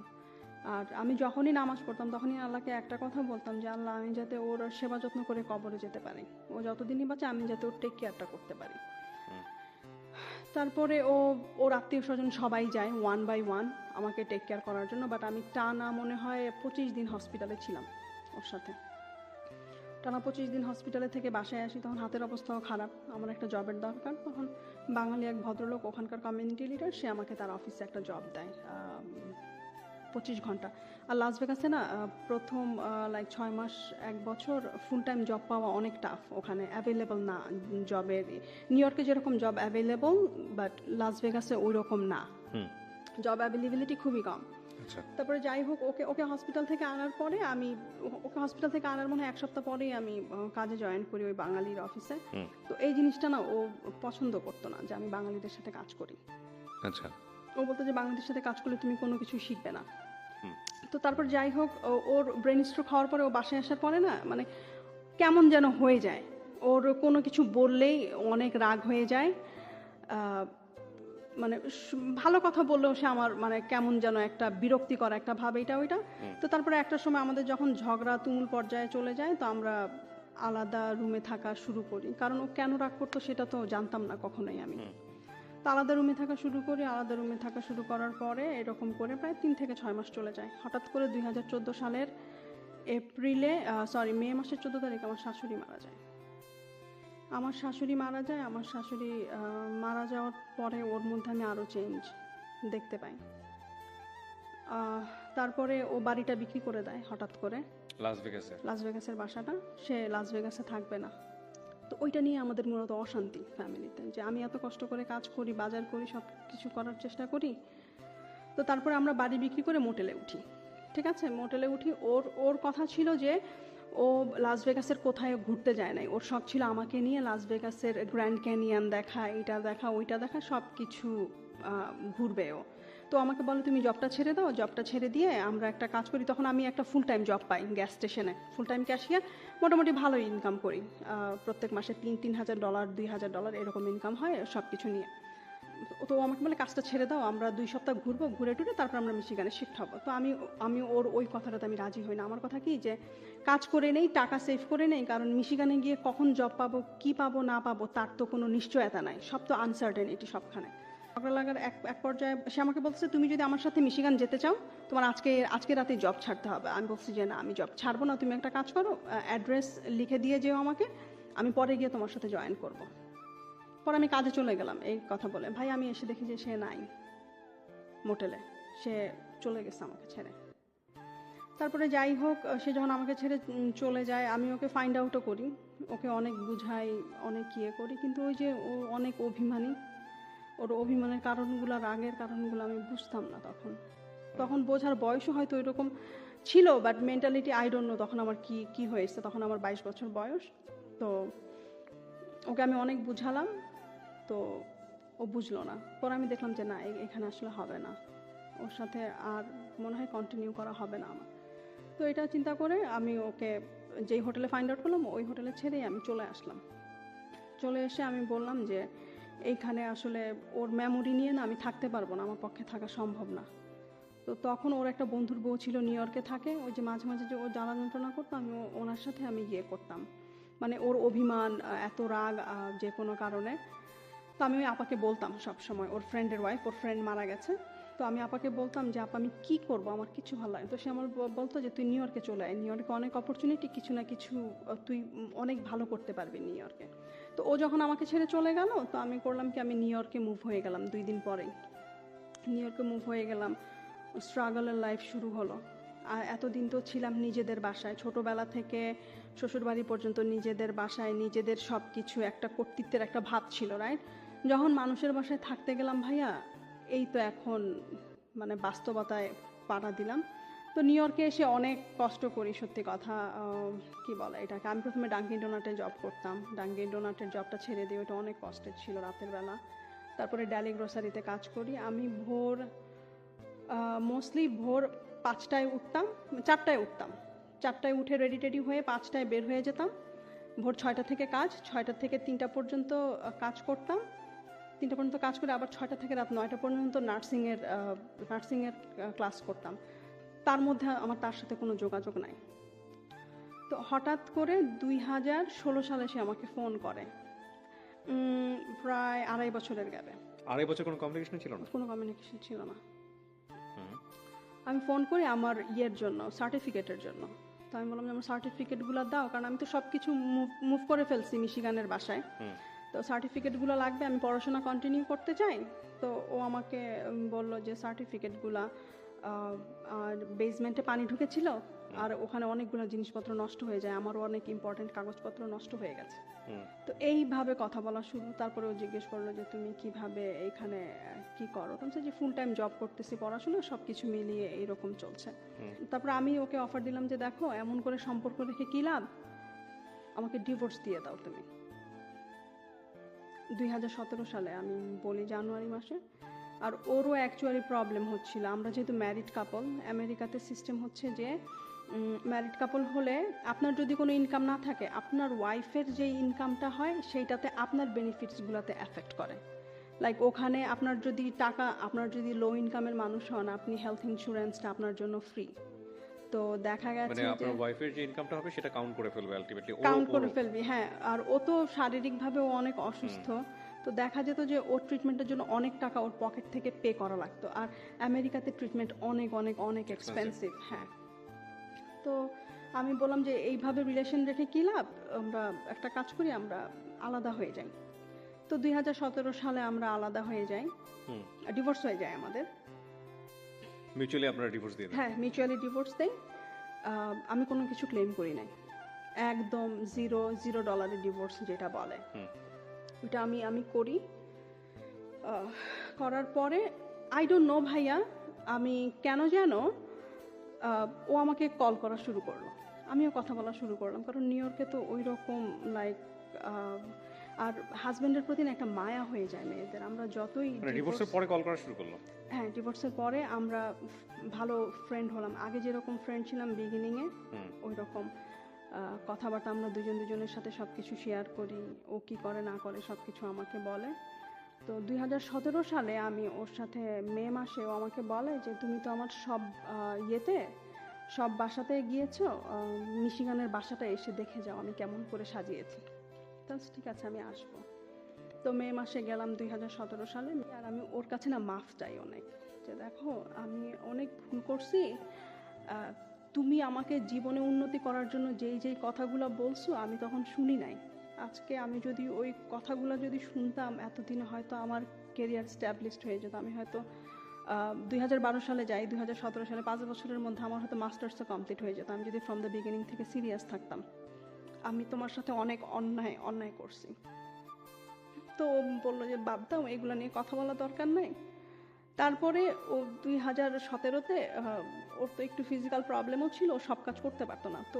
আর আমি যখনই নামাজ পড়তাম তখনই আল্লাহকে একটা কথা বলতাম যে আল্লাহ, আমি যাতে ওর সেবা যত্ন করে কবরে যেতে পারি, ও যতদিনই বাঁচে আমি যাতে ওর টেক কেয়ারটা করতে পারি। তারপরে ওর আত্মীয় স্বজন সবাই যায় 1 by 1 আমাকে টেক কেয়ার করার জন্য। বাট আমি টানা মনে হয় 25 দিন হসপিটালে ছিলাম ওর সাথে। টানা 25 দিন হসপিটালে থেকে বাসায় আসি, তখন হাতের অবস্থাও খারাপ, আমার একটা জবের দরকার। তখন বাঙালি এক ভদ্রলোক, ওখানকার কমিউনিটি লিডার, সে আমাকে তার অফিসে একটা জব দেয়, 25 ঘন্টা। আর লাস ভেগাসে না প্রথম লাইক 6 মাস 1 বছর ফুল টাইম জব পাওয়া অনেক টাফ, ওখানে অ্যাভেলেবল না জবের। নিউ ইয়র্কে যেরকম জব অ্যাভেলেবল, বাট লাস ভেগাসে ওই রকম না, জব অ্যাভেলেবিলিটি খুবই কম। আচ্ছা, তারপরে যাই হোক, ওকে হসপিটাল থেকে আনার পরে ওকে হসপিটাল থেকে আনার মনে হয় 1 সপ্তাহ পরেই আমি কাজে জয়েন করি ওই বাঙালির অফিসে। তো এই জিনিসটা না ও পছন্দ করতো না যে আমি বাঙালিদের সাথে কাজ করি। আচ্ছা, ও বলতো যে বাঙালিদের সাথে কাজ করলে তুমি কোনো কিছু শিখবে না। তো তারপর যাই হোক, ওর ব্রেন স্ট্রোক হওয়ার পরে ও বাসায় আসার পরে না মানে কেমন যেন হয়ে যায়, ওর কোনো কিছু বললেই অনেক রাগ হয়ে যায়। মানে ভালো কথা বললেও সে আমার মানে কেমন যেন একটা বিরক্তিকর একটা ভাব, এটা ওইটা। তো তারপরে একটা সময় আমাদের যখন ঝগড়া তুমুল পর্যায়ে চলে যায়, তো আমরা আলাদা রুমে থাকা শুরু করি। কারণ ও কেন রাগ করতো সেটা তো জানতাম না কখনোই আমি। তো আলাদা রুমে থাকা শুরু করি। আলাদা রুমে থাকা শুরু করার পরে এরকম করে প্রায় 3 থেকে 6 মাস চলে যায়। হঠাৎ করে 2014 সালের মে মাসের 14 তারিখে আমার শাশুড়ি মারা যায়। আমার শাশুড়ি মারা যাওয়ার পরে ওর মধ্যে আমি আরও চেঞ্জ দেখতে পাই। তারপরে ও বাড়িটা বিক্রি করে দেয় হঠাৎ করে, লাস ভেগাসের বাসাটা। সে লাস ভেগাসে থাকবে না। তো ওইটা নিয়ে আমাদের মূলত অশান্তি ফ্যামিলিতে, যে আমি এত কষ্ট করে কাজ করি, বাজার করি, সব কিছু করার চেষ্টা করি। তো তারপরে আমরা বাড়ি বিক্রি করে মোটেলে উঠি। ঠিক আছে, মোটেলে উঠি। ওর কথা ছিল যে ও লাস ভেগাসের কোথায় ঘুরতে যায় নাই, ওর শখ ছিল আমাকে নিয়ে লাস ভেগাসের গ্র্যান্ড ক্যানিয়ন দেখা, এটা দেখা, ওইটা দেখা, সব কিছু ঘুরবে ও। তো আমাকে বলে তুমি জবটা ছেড়ে দাও, জবটা ছেড়ে দিয়ে আমরা একটা কাজ করি। তখন আমি একটা ফুল টাইম জব পাই গ্যাস স্টেশনে, ফুল টাইম ক্যাশিয়ার। মোটামুটি ভালো ইনকাম করি, প্রত্যেক মাসে $3,000 $2,000 এরকম ইনকাম হয় সব কিছু নিয়ে। তো আমাকে বলে কাজটা ছেড়ে দাও, আমরা 2 সপ্তাহ ঘুরবো, ঘুরে টুরে তারপর আমরা মিশিগানে শিফট হবো। তো আমি ওর ওই কথাটাতে আমি রাজি হই না। আমার কথা কি যে কাজ করে নেই, টাকা সেভ করে নেই, কারণ মিশিগানে গিয়ে কখন জব পাবো, কি পাবো না পাবো তার তো কোনো নিশ্চয়তা নাই, সব তো আনসার্টেনিটি সবখানে। ঝগড়া লাগার এক পর্যায়ে সে আমাকে বলছে তুমি যদি আমার সাথে মিশিগান যেতে চাও তোমার আজকে রাতে জব ছাড়তে হবে। আমি বলছি যে না, আমি জব ছাড়বো না, তুমি একটা কাজ করো, অ্যাড্রেস লিখে দিয়ে যেও আমাকে, আমি পরে গিয়ে তোমার সাথে জয়েন করবো। পরে আমি কাজে চলে গেলাম এই কথা বলে। ভাই আমি এসে দেখি যে সে নাই মোটেলে, সে চলে গেছে আমাকে ছেড়ে। তারপরে যাই হোক, সে যখন আমাকে ছেড়ে চলে যায়, আমি ওকে ফাইন্ড আউটও করি, ওকে অনেক বুঝাই, অনেক ইয়ে করি, কিন্তু ওই যে ও অনেক অভিমানী। ওর অভিমানের কারণগুলো, রাগের কারণগুলো আমি বুঝতাম না তখন বোঝার বয়সও হয়তো ওইরকম ছিল, but mentality I don't know তখন আমার কি হয়েছে। তখন আমার 22 বছর বয়স। তো ওকে আমি অনেক বুঝালাম, তো ও বুঝলো না। পরে আমি দেখলাম যে না, এখানে আসলে হবে না, ওর সাথে আর মনে হয় কন্টিনিউ করা হবে না আমার। তো এটা চিন্তা করে আমি ওকে যেই হোটেলে ফাইন্ড আউট করলাম ওই হোটেলে ছেড়েই আমি চলে আসলাম। চলে এসে আমি বললাম যে এইখানে আসলে ওর মেমোরি নিয়ে না আমি থাকতে পারবো না, আমার পক্ষে থাকা সম্ভব না। তো তখন ওর একটা বন্ধুর বউ ছিল, নিউ ইয়র্কে থাকে, ওই যে মাঝে মাঝে যে ও জ্বালা যন্ত্রণা করতো, আমি ওনার সাথে আমি গিয়ে করতাম। মানে ওর অভিমান, এত রাগ যে কোনো কারণে। তো আমি ওই আপাকে বলতাম সবসময়, ওর ফ্রেন্ডের ওয়াইফ, ওর ফ্রেন্ড মারা গেছে, তো আমি আপাকে বলতাম যে আপা আমি কী করবো, আমার কিছু ভালো লাগে। তো সে আমার বলতো যে তুই নিউ ইয়র্কে চলে আয়, নিউ ইয়র্কে অনেক অপরচুনিটি, কিছু না কিছু তুই অনেক ভালো করতে পারবি নিউ ইয়র্কে। তো ও যখন আমাকে ছেড়ে চলে গেল, তো আমি করলাম কি, আমি নিউ ইয়র্কে মুভ হয়ে গেলাম 2 দিন পরেই। নিউ ইয়র্কে মুভ হয়ে গেলাম, স্ট্রাগলের লাইফ শুরু হলো। আর এতদিন তো ছিলাম নিজেদের বাসায়, ছোটোবেলা থেকে শ্বশুরবাড়ি পর্যন্ত নিজেদের বাসায়, নিজেদের সব কিছু, একটা কর্তৃত্বের একটা ভাব ছিল, রাইট? যখন মানুষের বাসায় থাকতে গেলাম ভাইয়া, এই তো এখন মানে বাস্তবতায় পাড়া দিলাম। তো নিউ ইয়র্কে এসে অনেক কষ্ট করি, সত্যি কথা। কি বলে এটাকে, আমি প্রথমে ডাঙ্কিন ডোনাটে জব করতাম, ডাঙ্কিন ডোনাটের জবটা ছেড়ে দিয়ে, ওটা অনেক কষ্টের ছিল রাতের বেলা। তারপরে ড্যালি গ্রোসারিতে কাজ করি। আমি মোস্টলি ভোর 5টায় উঠতাম, 4টায় উঠতাম, 4টায় উঠে রেডি টেডি হয়ে 5টায় বের হয়ে যেতাম। ভোর 6টা থেকে কাজ, 6টা থেকে 3টা পর্যন্ত কাজ করতাম, 3টা পর্যন্ত কাজ করে আবার 6টা থেকে রাত 9টা পর্যন্ত নার্সিংয়ের ক্লাস করতাম। তার মধ্যে আমার তার সাথে কোনো যোগাযোগ নাই। তো হঠাৎ করে 2016 সালে সে আমাকে ফোন করে, প্রায় 2.5 বছরের গ্যাপে। 2.5 বছর কোনো কমিউনিকেশন ছিল না? কোনো কমিউনিকেশন ছিল না। আমি ফোন করি আমার ইয়ের জন্য, সার্টিফিকেটের জন্য। তো আমি বললাম যে আমার সার্টিফিকেটগুলো দাও, কারণ আমি তো সব কিছু মুভ করে ফেলছি মিশিগানের বাসায়, তো সার্টিফিকেটগুলো লাগবে, আমি পড়াশোনা কন্টিনিউ করতে চাই। তো ও আমাকে বললো যে সার্টিফিকেটগুলা আর বেসমেন্টে পানি ঢুকেছিল, আর ওখানে অনেকগুলো জিনিসপত্র নষ্ট হয়ে যায়, আমারও অনেক ইম্পর্টেন্ট কাগজপত্র নষ্ট হয়ে গেছে। তো এইভাবে কথা বলা শুরু। তারপরে ও জিজ্ঞেস করলো যে তুমি কিভাবে এখানে কি করো, তো যে ফুল টাইম জব করতেছি, পড়াশোনা সবকিছু মিলিয়ে এইরকম চলছে। তারপর আমি ওকে অফার দিলাম যে দেখো এমন করে সম্পর্ক রেখে কি লাভ, আমাকে ডিভোর্স দিয়ে দাও তুমি। 2017 সালে, আমি বলি জানুয়ারি মাসে। আর ওরও অ্যাকচুয়ালি প্রবলেম হচ্ছিল, আমরা যেহেতু ম্যারিড কাপল, আমেরিকাতে সিস্টেম হচ্ছে যে ম্যারিড কাপল হলে আপনার যদি কোনো ইনকাম না থাকে, আপনার ওয়াইফের যে ইনকামটা হয় সেইটাতে আপনার বেনিফিটসগুলোতে এফেক্ট করে। লাইক ওখানে আপনার যদি টাকা, আপনার যদি লো ইনকামের মানুষ হন, আপনি হেলথ ইন্স্যুরেন্সটা আপনার জন্য ফ্রি। তো দেখা গেছে মানে যে আপনার ওয়াইফের যে ইনকামটা হবে সেটা কাউন্ট করে ফেলবে আলটিমেটলি, কাউন্ট করে ফেলবি। হ্যাঁ, আর ও তো শারীরিকভাবে ও অনেক অসুস্থ, তো দেখা যেত যে ওর ট্রিটমেন্টের জন্য অনেক টাকা ওর পকেট থেকে পে করা লাগতো। আর আমেরিকাতে ট্রিটমেন্ট অনেক অনেক অনেক এক্সপেন্সিভ। হ্যাঁ, তো আমি বললাম যে এইভাবে রিলেশন রেখে কী লাভ, আমরা একটা কাজ করি, আমরা আলাদা হয়ে যাই। তো 2017 সালে আমরা আলাদা হয়ে যাই, ডিভোর্স হয়ে যায় আমাদের। মিউচুয়ালি আপনারা ডিভোর্স দিয়ে দেন? হ্যাঁ, মিউচুয়ালি ডিভোর্স দেই। আমি কোনো কিছু ক্লেম করি নাই, একদম $0 ডিভোর্স যেটা বলে, ওইটা আমি করি। করার পরে আই ডোন্ট নো ভাইয়া, আমি কেন যেন ও আমাকে কল করা শুরু করলো, আমিও কথা বলা শুরু করলাম, কারণ নিউ ইয়র্কে তো ওই রকম লাইক আর হাজবেন্ডের প্রতি একটা মায়া হয়ে যায় মেয়েদের। আমরা যতই ডিভোর্সের পরে কল করা শুরু করলো? হ্যাঁ, ডিভোর্সের পরে আমরা ভালো ফ্রেন্ড হলাম। আগে যেরকম ফ্রেন্ড ছিলাম বিগিনিংয়ে, ওই রকম কথাবার্তা, আমরা দুজনের সাথে সব কিছু শেয়ার করি, ও কি করে না করে সব কিছু আমাকে বলে। তো 2017 সালে আমি ওর সাথে মে মাসে ও আমাকে বলে যে তুমি তো আমার সব বাসাতে গিয়েছো, মিশিগানের বাসাটা এসে দেখে যাও আমি কেমন করে সাজিয়েছি। তাহলে ঠিক আছে, আমি আসবো। তো মে মাসে গেলাম 2017 সালে। আর আমি ওর কাছে না মাফ চাই অনেক, যে দেখো আমি অনেক ভুল করছি, তুমি আমাকে জীবনে উন্নতি করার জন্য যেই কথাগুলো বলছো আমি তখন শুনি নাই। আজকে আমি যদি ওই কথাগুলো যদি শুনতাম, এতদিনে হয়তো আমার কেরিয়ার স্ট্যাবলিশড হয়ে যেত। আমি হয়তো 2012 সালে যাই, 2017 সালে 5 বছরের মধ্যে আমার হয়তো মাস্টার্সও কমপ্লিট হয়ে যেত, আমি যদি ফ্রম দ্য বিগিনিং থেকে সিরিয়াস থাকতাম। আমি তোমার সাথে অনেক অন্যায় করছি। তো বললো যে বাদ দাও, এগুলো নিয়ে কথা বলা দরকার নাই। তারপরে ও 2017-তে ওর তো একটু ফিজিক্যাল প্রবলেমও ছিল, ও সব কাজ করতে পারতো না। তো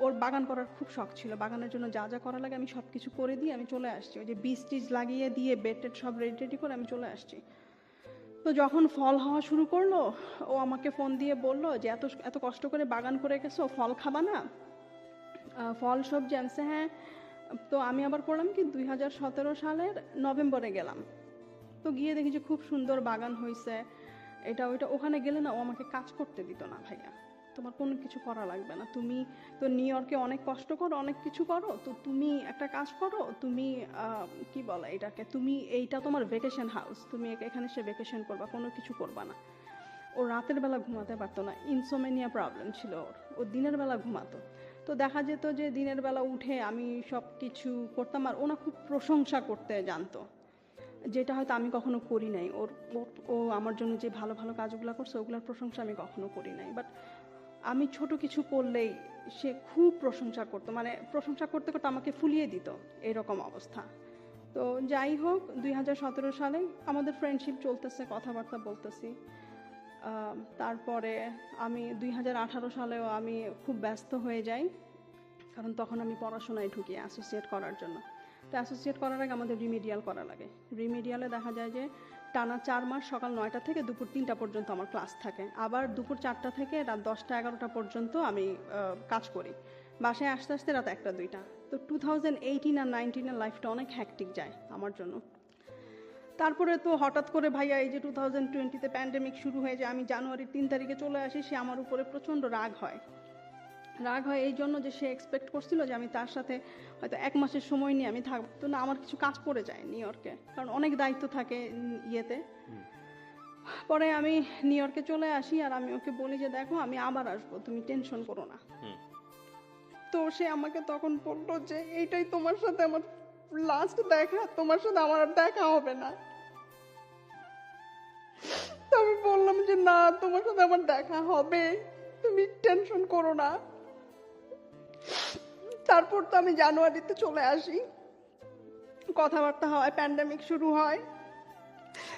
ওর বাগান করার খুব শখ ছিল, বাগানের জন্য যা করা লাগে আমি সব কিছু করে দিয়ে আমি চলে আসছি, ওই যে বীজ লাগিয়ে দিয়ে বেড সব রেডি করে আমি চলে আসছি। তো যখন ফল হওয়া শুরু করলো, ও আমাকে ফোন দিয়ে বলল যে এত কষ্ট করে বাগান করে গেছো, ফল খাবা না, ফল সবজি আনছে। হ্যাঁ, তো আমি আবার করলাম কি 2017 সালের নভেম্বরে গেলাম। তো গিয়ে দেখি যে খুব সুন্দর বাগান হয়েছে, এটা ওইটা। ওখানে গেলে না ও আমাকে কাজ করতে দিত না। ভাইয়া, তোমার কোনো কিছু করা লাগবে না, তুমি তো নিউ ইয়র্কে অনেক কষ্ট করো, অনেক কিছু করো, তো তুমি একটা কাজ করো, তুমি কি বলে এটাকে, তুমি এইটা তোমার ভেকেশন হাউস, তুমি এখানে সে ভেকেশন করবা, কোনো কিছু করবা না। ও রাতের বেলা ঘুমাতে পারতো না, ইনসোমেনিয়া প্রবলেম ছিল ও দিনের বেলা ঘুমাতো। তো দেখা যেত যে দিনের বেলা উঠে আমি সব কিছু করতাম, আর ওনা খুব প্রশংসা করতে জানতো, যেটা হয়তো আমি কখনো করি নাই। ও আমার জন্য যে ভালো ভালো কাজগুলো করছে ওগুলোর প্রশংসা আমি কখনো করি নাই, বাট আমি ছোট কিছু করলেই সে খুব প্রশংসা করতো, মানে প্রশংসা করতে করতে আমাকে ফুলিয়ে দিত, এরকম অবস্থা। তো যাই হোক, 2017 সালে আমাদের ফ্রেন্ডশিপ চলতেছে, কথাবার্তা বলতেছি। তারপরে আমি 2018 সালেও আমি খুব ব্যস্ত হয়ে যাই, কারণ তখন আমি পড়াশোনায় ঢুকি অ্যাসোসিয়েট করার জন্য। তো অ্যাসোসিয়েট করার আগে আমাদের রিমিডিয়াল করা লাগে। রিমিডিয়ালে দেখা যায় যে টানা 4 মাস সকাল 9টা থেকে দুপুর 3টা পর্যন্ত আমার ক্লাস থাকে, আবার দুপুর 4টা থেকে রাত 10টা 11টা পর্যন্ত আমি কাজ করি, বাসায় আসতে আসতে রাত 1টা 2টা। তো 2018 আর 19-এর লাইফটা অনেক হ্যাকটিক যায় আমার জন্য। তারপরে তো হঠাৎ করে ভাইয়া এই যে 2020-তে প্যান্ডেমিক শুরু হয়ে যায়, আমি জানুয়ারির 3 তারিখে চলে আসি। সে আমার উপরে প্রচণ্ড রাগ হয় এই জন্য যে সে এক্সপেক্ট করছিল যে আমি তার সাথে হয়তো 1 মাসের সময় নিয়ে আমি থাকবো। তো না, আমার কিছু কাজ পড়ে যায় নিউ ইয়র্কে, কারণ অনেক দায়িত্ব থাকে ইয়েতে। পরে আমি নিউ ইয়র্কে চলে আসি, আর আমি ওকে বলি যে দেখো আমি আবার আসবো, তুমি টেনশন করো না। তো সে আমাকে তখন বললো যে এইটাই তোমার সাথে আমার লাস্ট দেখা, তোমার সাথে আমার আর দেখা হবে না। তো আমি বললাম যে না, তোমার সাথে আমার দেখা হবে, তুমি টেনশন করো না। তারপর তো আমি জানুয়ারিতে চলে আসি, কথাবার্তা হয়, প্যান্ডেমিক শুরু হয়।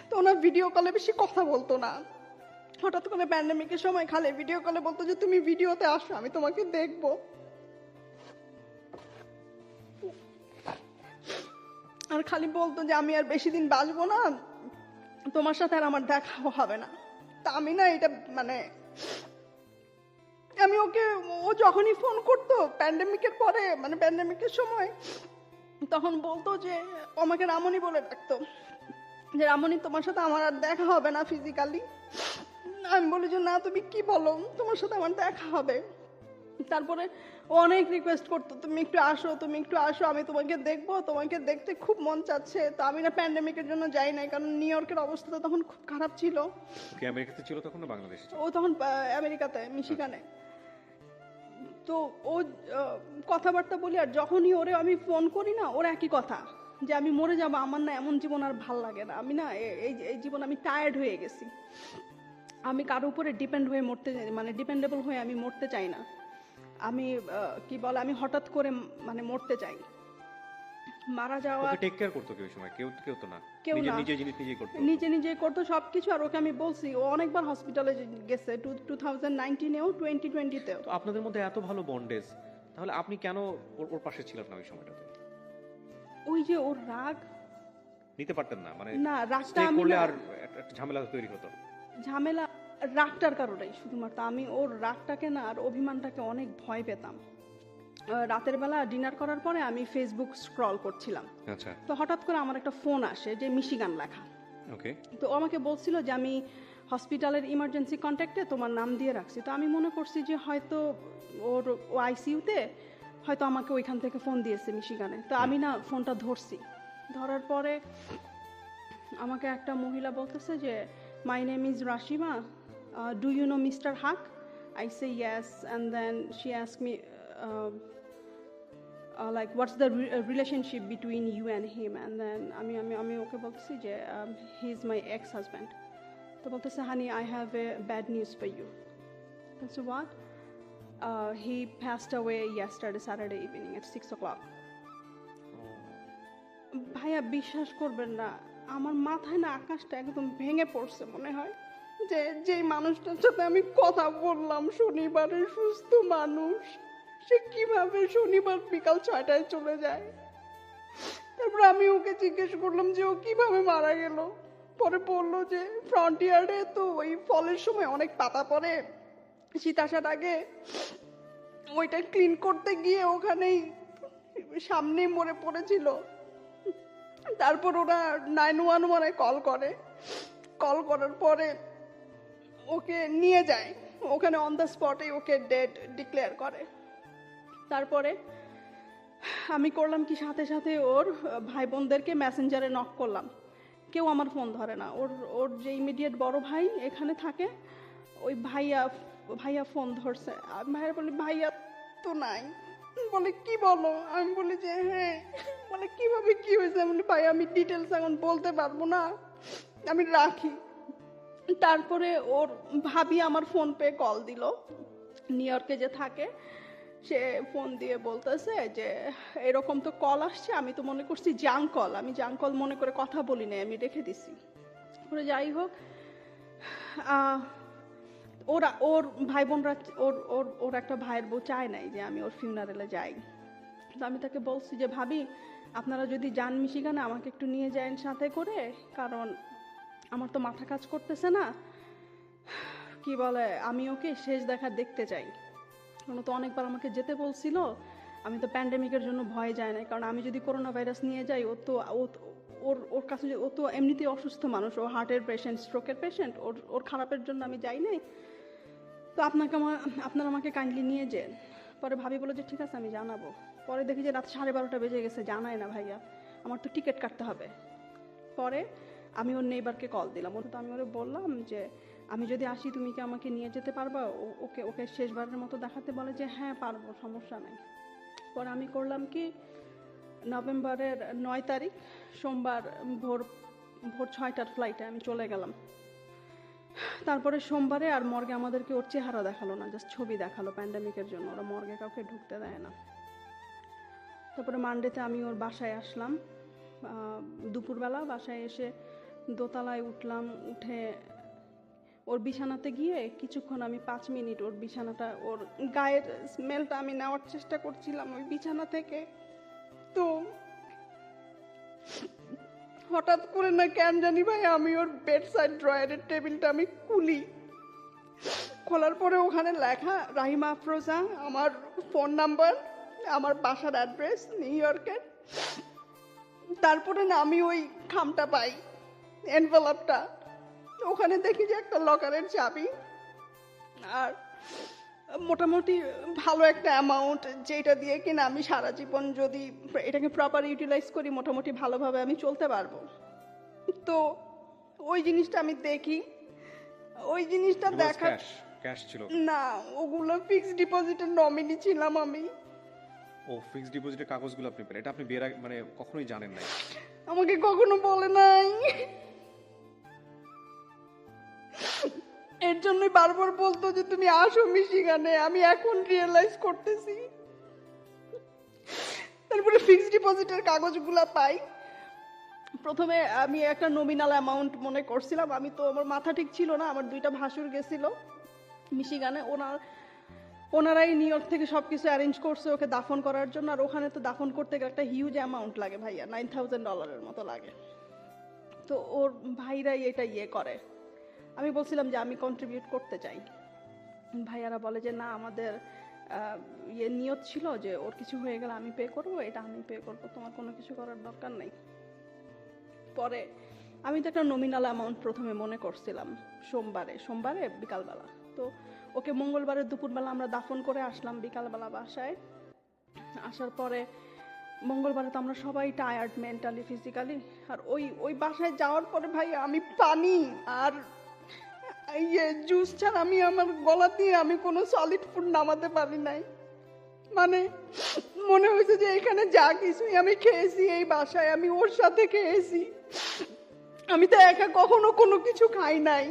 তো ওনার ভিডিও কলে বেশি কথা বলতো না। হঠাৎ করে প্যান্ডেমিকের সময় খালি ভিডিও কলে বলতো যে তুমি ভিডিওতে আসো, আমি তোমাকে দেখবো। আর খালি বলতো যে আমি আর বেশি দিন বাঁচবো না, তোমার সাথে আর আমার দেখা হবে না। তা আমি না এটা মানে আমি ওকে, ও যখনই ফোন করতো প্যান্ডেমিকের পরে, মানে প্যান্ডেমিকের সময়, তখন বলতো যে আমাকে রামনি বলে ডাকতো, যে রামনি তোমার সাথে আমার আর দেখা হবে না ফিজিক্যালি। আমি বলি যে না, তুমি কি বলো, তোমার সাথে আমার দেখা হবে। তারপরে ও অনেক রিকোয়েস্ট করতো, তুমি একটু আসো, তুমি একটু আসো, আমি তোমাকে দেখবো, তোমাকে দেখতে খুব মন চাচ্ছে। তো আমি না প্যান্ডেমিকের জন্য যাই নাই, কারণ নিউ ইয়র্কের অবস্থা তো তখন খুব খারাপ ছিল। কি আমেরিকাতে ছিল তখন না বাংলাদেশে ছিল? ও তখন আমেরিকাতে, মিশিগানে। তো ও কথাবার্তা বলি, আর যখনই ওরে আমি ফোন করি না, ওর একই কথা, যে আমি মরে যাবো, আমার না এমন জীবন আর ভাল লাগে না, আমি না এই জীবন আমি টায়ার্ড হয়ে গেছি, আমি কারো উপরে ডিপেন্ড হয়ে মরতে, মানে ডিপেন্ডেবল হয়ে আমি মরতে চাই না, আমি কি বলে, আমি হঠাৎ করে মানে মরতে চাই। মারা যাওয়া ওকে টেক কেয়ার করতো কেউ সময়? কেউ কেউ তো না, কেউ না, নিজে জিনিস নিজেই করতো। নিজে নিজে করতো সবকিছু। আর ওকে আমি বলছি, ও অনেকবার হসপিটালে গেছে, 2019-এও 2020-তেও। তো আপনাদের মধ্যে এত ভালো বন্ডেজ, তাহলে আপনি কেন ওর পাশে ছিলেন না ওই সময়টাতে? ওই যে ওর রাগ, নিতে পারতেন না মানে? না রাগটা stay আমি করলে না, আর একটা ঝামেলা তৈরি হতো। ঝামেলা রাগটার কারণেই শুধুমাত্র, আমি ওর রাগটাকে না আর অভিমানটাকে অনেক ভয় পেতাম। রাতের বেলা ডিনার করার পরে আমি ফেসবুক স্ক্রল করছিলাম, আচ্ছা, তো হঠাৎ করে আমার একটা ফোন আসে যে মিশিগান লেখা। ওকে। তো ও আমাকে বলছিল যে আমি হসপিটালের ইমার্জেন্সি কন্ট্যাক্টে তোমার নাম দিয়ে রাখছি। তো আমি মনে করছি যে হয়তো ও আইসিইউতে, হয়তো আমাকে ওইখান থেকে ফোন দিয়েছে মিশিগানে। তো আমি না ফোনটা ধরছি, ধরার পরে আমাকে একটা মহিলা বলতেছে যে my name is Rashima, do you know mister Haque? I say yes, and then she ask me like what's the relationship between you and him, and then আমি ওকে বলতেছি যে he is my ex husband. তো বলতেছে honey I have a bad news for you. So what? He passed away yesterday Saturday evening at 6 o'clock. ভাইয়া বিশ্বাস করবেন না, আমার মাথায় না আকাশটা একদম ভেঙে পড়ছে মনে হয়, যে যেই মানুষটার সাথে আমি কথা বললাম শনিবারে, সুস্থ মানুষ, সে কিভাবে শনিবার বিকাল 6টায় চলে যায়। তারপর আমি ওকে জিজ্ঞেস করলাম যে ও কিভাবে মারা গেল। পরে বললো যে ফ্রন্টিয়ারে তো ওই ফলের সময় অনেক পাতা পড়ে, শীত আসার আগে ওইটা ক্লিন করতে গিয়ে ওখানেই সামনেই মরে পড়েছিল। তারপর ওরা 911 কল করে, কল করার পরে ওকে নিয়ে যায়, ওখানে অন দ্য স্পটে ওকে ডেড ডিক্লেয়ার করে। তারপরে আমি করলাম কি, সাথে সাথে ওর ভাই বোনদেরকে মেসেঞ্জারে নক করলাম, কেউ আমার ফোন ধরে না। ওর যে ইমিডিয়েট বড় ভাই এখানে থাকে, ওই ভাইয়া ফোন ধরছে। আমি ভাইয়া বলি ভাইয়া তো নাই। বলে কি বলো? আমি বলি যে হ্যাঁ। বলে কিভাবে কি হয়েছে? আমি বলি ভাই আমি ডিটেলস এখন বলতে পারবো না, আমি রাখি। তারপরে ওর ভাবি আমার ফোন পে কল দিল, নিউ ইয়র্কে যে থাকে, সে ফোন দিয়ে বলতেছে যে এরকম তো কল আসছে, আমি তো মনে করছি জাঙ্ক কল, আমি জাঙ্ক কল মনে করে কথা বলি নাই, আমি রেখে দিছি। পরে যাই হোক, ওর ভাই বোনরা, ওর একটা ভাইয়ের বউ চায় নাই যে আমি ওর ফিউনারেলে যাই। তো আমি তাকে বলছি যে ভাবি আপনারা যদি যান মিশিগানে আমাকে একটু নিয়ে যান সাথে করে, কারণ আমার তো মাথা কাজ করতেছে না, কি বলে আমি ওকে শেষ দেখা দেখতে চাই। কারণ তো অনেকবার আমাকে যেতে বলছিল, আমি তো প্যান্ডেমিকের জন্য ভয়ে যাই না, কারণ আমি যদি করোনা ভাইরাস নিয়ে যাই, ওর কাছে, ও তো এমনিতেই অসুস্থ মানুষ, ও হার্টের পেশেন্ট, স্ট্রোকের পেশেন্ট, ওর খারাপের জন্য আমি যাই নাই। তো আপনারা আমাকে কাইন্ডলি নিয়ে যান। পরে ভাবি বলে যে ঠিক আছে আমি জানাবো। পরে দেখি যে রাত 12:30 বেজে গেছে, জানায় না ভাইয়া, আমার তো টিকিট কাটতে হবে। পরে আমি ওর নেইবারকে কল দিলাম, তো আমি ওরে বললাম যে আমি যদি আসি তুমি কি আমাকে নিয়ে যেতে পারবা? ওকে শেষবারের মতো দেখাতে। বলে যে হ্যাঁ পারবো, সমস্যা নাই। পরে আমি করলাম কি, নভেম্বরের 9 তারিখ সোমবার ভোর 6টার ফ্লাইটে আমি চলে গেলাম। তারপরে সোমবারে আর মর্গে আমাদেরকে ওর চেহারা দেখালো না, জাস্ট ছবি দেখালো, প্যান্ডামিকের জন্য ওরা মর্গে কাউকে ঢুকতে দেয় না। তারপরে মানডেতে আমি ওর বাসায় আসলাম, দুপুরবেলা বাসায় এসে দোতলায় উঠলাম, উঠে ওর বিছানাতে গিয়ে কিছুক্ষণ আমি 5 মিনিট ওর বিছানাটা, ওর গায়ের স্মেলটা আমি নেওয়ার চেষ্টা করছিলাম ওই বিছানা থেকে। তো হঠাৎ করে না কেন জানি ভাই আমি ওর বেড সাইড ড্রয়ারের টেবিলটা আমি খোলার পরে ওখানে লেখা রাহিমা আফরোজা, আমার ফোন নাম্বার, আমার বাসার অ্যাড্রেস নিউ ইয়র্কের। তারপরে না আমি ওই খামটা পাই, এনভেলপটা, ওখানে দেখি যে একটা লকারের চাবি আর মোটামুটি ভালো একটা অ্যামাউন্ট, যেটা দিয়ে কিনা আমি সারা জীবন যদি এটাকে প্রপার ইউটিলাইজ করি মোটামুটি ভালোভাবে আমি চলতে পারবো। তো ওই জিনিসটা আমি দেখি, ওই জিনিসটা দেখা ক্যাশ ছিল না, ওগুলো ফিক্সড ডিপোজিটের নমিনি ছিলাম আমি। ও ফিক্সড ডিপোজিটের কাগজগুলো আপনি পেলেন, এটা আপনি বিয়ের আগে মানে কখনোই জানেন নাই? আমাকে কখনো বলে নাই, এর জন্যই বারবার বলতো যে তুমি আসো মিশিগানে। আমি এখন রিয়েলাইজ করতেছি। তারপরে ফিক্সড ডিপোজিটের কাগজগুলা পাই। প্রথমে আমি একটা নমিনাল অ্যামাউন্ট মনে করছিলাম, আমি তো আমার মাথা ঠিক ছিল না, আমার 2টা ভাসুর গেছিল মিশিগানে, ওনারাই নিউ ইয়র্ক থেকে সবকিছু অ্যারেঞ্জ করছে ওকে দাফন করার জন্য। আর ওখানে তো দাফন করতে গেলে একটা হিউজ অ্যামাউন্ট লাগে ভাইয়া, $9,000 মতো লাগে। তো ওর ভাইরাই এটা করে। আমি বলছিলাম যে আমি কন্ট্রিবিউট করতে চাই, ভাইয়ারা বলে যে না, আমাদের নিয়ত ছিল যে ওর কিছু হয়ে গেলে আমি পে করবো, এটা আমি পে করবো, তোমার কোনো কিছু করার দরকার নেই। পরে আমি তো একটা নমিনাল অ্যামাউন্ট প্রথমে মনে করছিলাম সোমবারে বিকালবেলা। তো ওকে মঙ্গলবারের দুপুরবেলা আমরা দাফন করে আসলাম বিকালবেলা বাসায়। আসার পরে মঙ্গলবারে তো আমরা সবাই টায়ার্ড মেন্টালি ফিজিক্যালি। আর ওই বাসায় যাওয়ার পরে ভাই আমি পানি আর জুস ছাড়া আমি আমার গলা দিয়ে আমি কোনো সলিড ফুড নামাতে পারি নাই। মানে মনে হয়েছে যে এখানে যা কিছুই আমি খেয়েছি এই বাসায় আমি ওর সাথে খেয়েছি, আমি তো একা কখনো কোনো কিছু খাই নাই।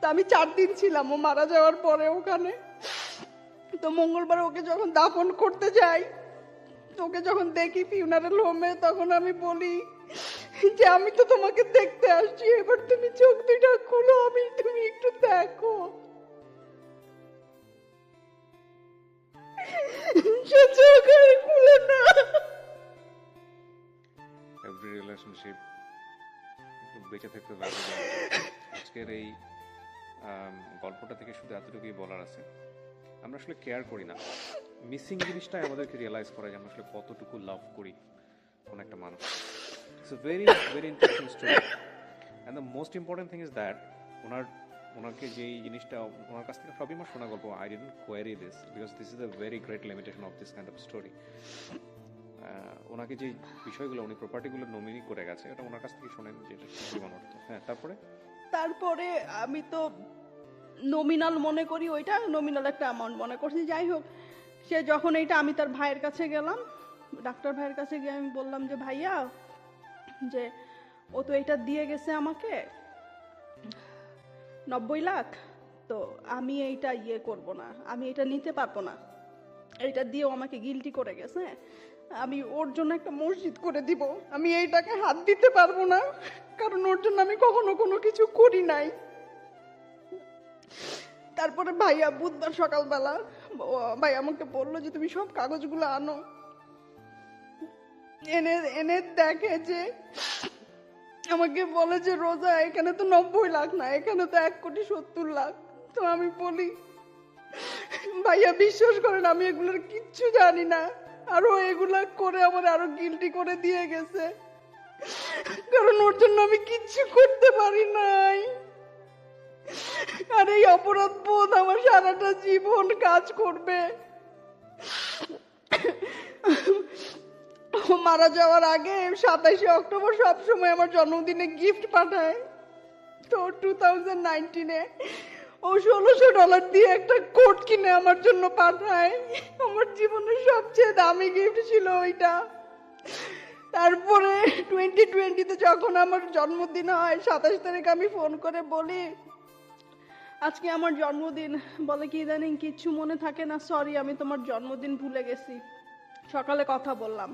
তো আমি 4 দিন ছিলাম ও মারা যাওয়ার পরে ওখানে। তো মঙ্গলবার ওকে যখন দাফন করতে যাই, ওকে যখন দেখি ফিউনারেল হোমে, তখন আমি বলি যে আমি তো তোমাকে দেখতে আসছি, এবার তুমি চোখ 2টা খুলো, তুমি একটু দেখো। সে চোখ আর খুলে না। এভরি রিলেশনশিপ বেঁচে থাকতে লাগে। আজকের এই গল্পটা থেকে শুধু এতটুকুই বলার আছে, আমরা আসলে কেয়ার করি না। মিসিং জিনিসটাই আমাদেরকে রিয়েলাইজ করে যে আমরা আসলে কতটুকু লাভ করি কোন একটা মানুষ। It's a very very interesting story. And the most important thing is that ওনাকে যেই জিনিসটা ওনার কাছ থেকে সবই আমার শোনা গল্প। I didn't query this because this is a very great limitation of this kind of story. ওনাকে যে বিষয়গুলো উনি প্রপার্টিগুলো নমিনি করে গেছে, এটা ওনার কাছ থেকে শোনেন যে এটা জীবন অর্থ। হ্যাঁ, তারপরে আমি তো নমিনাল মনে করি, ওইটা নমিনাল একটা অ্যামাউন্ট মনে করছি। যাই হোক, সে যখন এইটা আমি তার ভাইয়ের কাছে গেলাম, ডাক্তার ভাইয়ের কাছে গিয়ে আমি বললাম যে ভাইয়া, যে ও তো এটা দিয়ে গেছে আমাকে 90 লাখ, তো আমি এইটা করব না, আমি এটা নিতে পারবো না, এইটা দিয়েও আমাকে গিল্টি করে গেছে, আমি ওর জন্য একটা মসজিদ করে দিব, আমি এইটাকে হাত দিতে পারবো না, কারণ ওর জন্য আমি কখনো কোনো কিছু করি নাই। তারপরে ভাইয়া বুধবার সকালবেলা ভাই আমাকে বললো যে তুমি সব কাগজগুলো আনো। এনে দেখে যে আমাকে বলে যে রোজা, এখানে তো 90 লাখ না, এখানে তো 1,70 লাখ। তো আমি বলি ভাইয়া বিশ্বাস করেন আমি এগুলোর কিচ্ছু জানি না, আরো এগুলা করে আমার আরো গিল্টি করে দিয়ে গেছে, কারণ ওর জন্য আমি কিচ্ছু করতে পারি নাই। আর এই অপরাধ বোধ আমার সারাটা জীবন কাজ করবে। মারা যাওয়ার আগে 27শে অক্টোবর সবসময় আমার জন্মদিনে গিফট পাঠায়। তো 2019-এ ও $1,600 দিয়ে একটা কোট কিনে আমার জন্য পাঠায়। আমার জীবনের সবচেয়ে দামি গিফট ছিল ওইটা। তারপরে 2020-তে যখন আমার জন্মদিন হয় 27 তারিখ, আমি ফোন করে বলি আজকে আমার জন্মদিন। বলে কি ইদানিং কিচ্ছু মনে থাকে না, সরি আমি তোমার জন্মদিন ভুলে গেছি। সকালে কথা বললাম,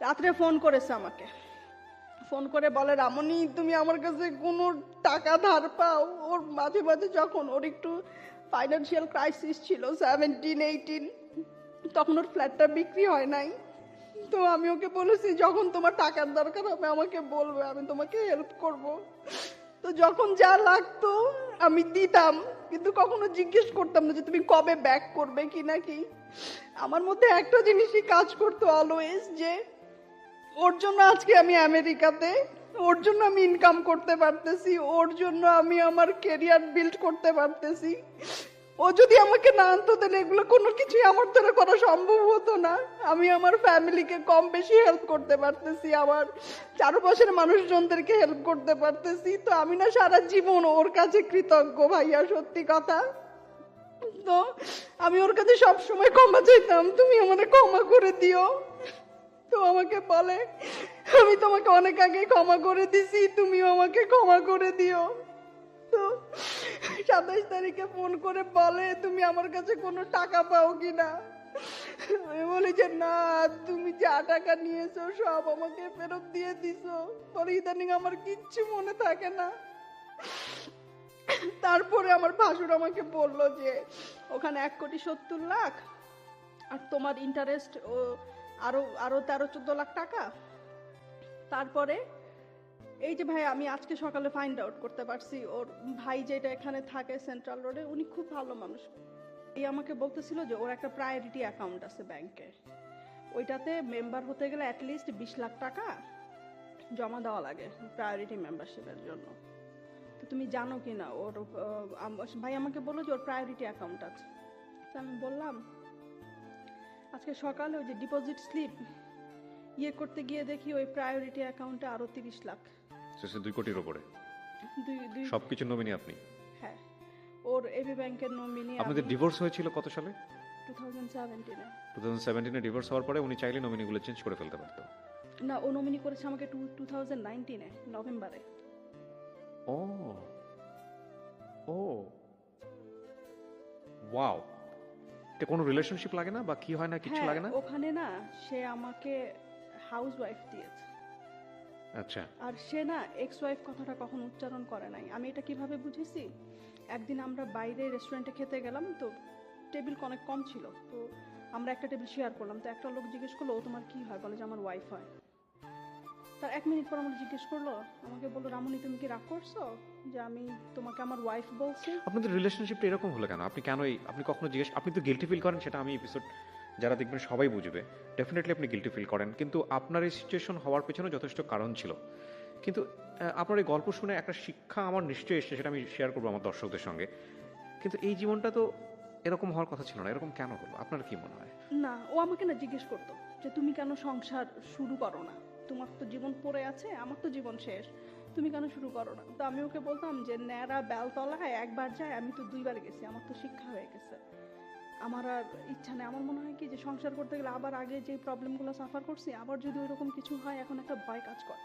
রাত্রে ফোন করেছে আমাকে, ফোন করে বলে রামনি তুমি আমার কাছে কোনো টাকা ধার পাও? ওর মাঝে মাঝে যখন ওর একটু ফাইন্যান্সিয়াল ক্রাইসিস ছিল 17-18, তখন ওর ফ্ল্যাটটা বিক্রি হয় নাই। তো আমি ওকে বলেছি যখন তোমার টাকার দরকার হবে আমাকে বলবে, আমি তোমাকে হেল্প করব। তো যখন যা লাগতো আমি দিতাম, কিন্তু কখনো জিজ্ঞেস করতাম না যে তুমি কবে ব্যাক করবে কি নাকি। আমার মধ্যে একটা জিনিসই কাজ করতো অলওয়েজ, যে ওর জন্য আজকে আমি আমেরিকাতে, ওর জন্য আমি ইনকাম করতে পারতেছি, ওর জন্য আমি আমার কেরিয়ার বিল্ড করতে পারতেছি। ও যদি আমাকে না আনতো তাহলে এগুলো কোনো কিছুই আমার দ্বারা করা সম্ভব হতো না। আমি আমার ফ্যামিলিকে কম বেশি হেল্প করতে পারতেছি, আমার চারপাশের মানুষজনদেরকে হেল্প করতে পারতেছি। তো আমি না সারা জীবন ওর কাছে কৃতজ্ঞ ভাইয়া, সত্যি কথা। তো আমি ওর কাছে সবসময় ক্ষমা চাইতাম, তুমি আমাকে ক্ষমা করে দিও। তো আমাকে বলে আমি তোমাকে অনেক আগে ক্ষমা করে দিছি, তুমিও আমাকে ক্ষমা করে দিও। তো 27 তারিখে ফোন করে বলে তুমি আমার কাছে কোনো টাকা পাও কিনা। আমি বলি যে না, তুমি যা টাকা নিয়েছো সব আমাকে ফেরত দিয়ে দিছো। পরে ইদানিং আমার কিচ্ছু মনে থাকে না। তারপরে আমার ভাসুর আমাকে বলল যে ওখানে 1,70,00,000 আর তোমার ইন্টারেস্ট ও আরো আরো 13-14 লাখ টাকা। তারপরে এই যে ভাই, আমি আজকে সকালে ফাইন্ড আউট করতে পারছি ওর ভাই যেটা এখানে থাকে সেন্ট্রাল রোডে, উনি খুব ভালো মানুষ। এই আমাকে বলতেছিল যে ওর একটা প্রায়োরিটি অ্যাকাউন্ট আছে ব্যাংকে, ওইটাতে মেম্বার হতে গেলে অ্যাটলিস্ট 20 লাখ টাকা জমা দেওয়া লাগে প্রায়োরিটি মেম্বারশিপের জন্য। তো তুমি জানো কি না ওর ভাই আমাকে বললো যে ওর প্রায়োরিটি অ্যাকাউন্ট আছে। তো আমি বললাম আজকে সকালে ওই যে ডিপোজিট স্লিপ ইয়ে করতে গিয়ে দেখি ওই প্রায়োরিটি অ্যাকাউন্টে আরো 30 লাখ, শেষে 2 কোটির উপরে দুই সবকিছু নমিনি আপনি। হ্যাঁ, ওর এবি ব্যাংকের নমিনি। আপনাদের ডিভোর্স হয়েছিল কত সালে? 2017-এ। 2017-এ ডিভোর্স হওয়ার পরে উনি চাইলে নমিনিগুলো চেঞ্জ করে ফেলতে পারতো। না, ও নমিনি করেছে আমাকে 2019-এ নভেম্বরে। ও ও ওয়াও, এটা কোনো রিলেশনশিপ লাগে না বা কি হয় না, কিছু লাগে না? ওখানে না সে আমাকে হাউস ওয়াইফ দিয়েছে। আচ্ছা, আর সে না এক্স ওয়াইফ কথাটা কখন উচ্চারণ করে নাই। আমি এটা কিভাবে বুঝেছি, একদিন আমরা বাইরে রেস্টুরেন্টে খেতে গেলাম, তো টেবিল অনেক কম ছিল, তো আমরা একটা টেবিল শেয়ার করলাম। তো একটা লোক জিজ্ঞেস করলো ও তোমার কি হয়, বলে যে আমার ওয়াইফ হয়। তার 1 মিনিট পর আমার জিজ্ঞেস করলো, আমাকে বললো রামনি তুমি কি রাগ করছো যে আমি তোমাকে আমার ওয়াইফ বলছি? আপনাদের রিলেশনশিপটা এরকম হলো কেন? আপনি কখনো আপনি তো গিল্টি ফিল করেন, সেটা আমি এপিসোড যারা দেখবেন সবাই বুঝবে, ডেফিনেটলি আপনি গিল্টি ফিল করেন, কিন্তু আপনার এই সিচুয়েশন হওয়ার পেছনে যথেষ্ট কারণ ছিল। কিন্তু আপনার এই গল্প শুনে একটা শিক্ষা আমার নিশ্চয়ই এসেছে, সেটা আমি শেয়ার করবো আমার দর্শকদের সঙ্গে। কিন্তু এই জীবনটা তো এরকম হওয়ার কথা ছিল না, এরকম কেন হলো আপনার কি মনে হয়? না, ও আমাকে না জিজ্ঞেস করতো যে তুমি কেন সংসার শুরু করো না, তোমার তো জীবন পড়ে আছে, আমার তো জীবন শেষ, তুমি কেন শুরু করো না? তো আমি ওকে বলতাম যে ন্যাড়া বেলতলায় একবার যায়, আমি তো 2বার গেছি, আমার তো শিক্ষা হয়ে গেছে, আমার আর ইচ্ছা নেই। আমার মনে হয় কি যে সংসার করতে গেলে আবার আগে যে প্রবলেমগুলো সাফার করছি, আবার যদি ওইরকম কিছু হয়, এখন একটা ভয় কাজ করে,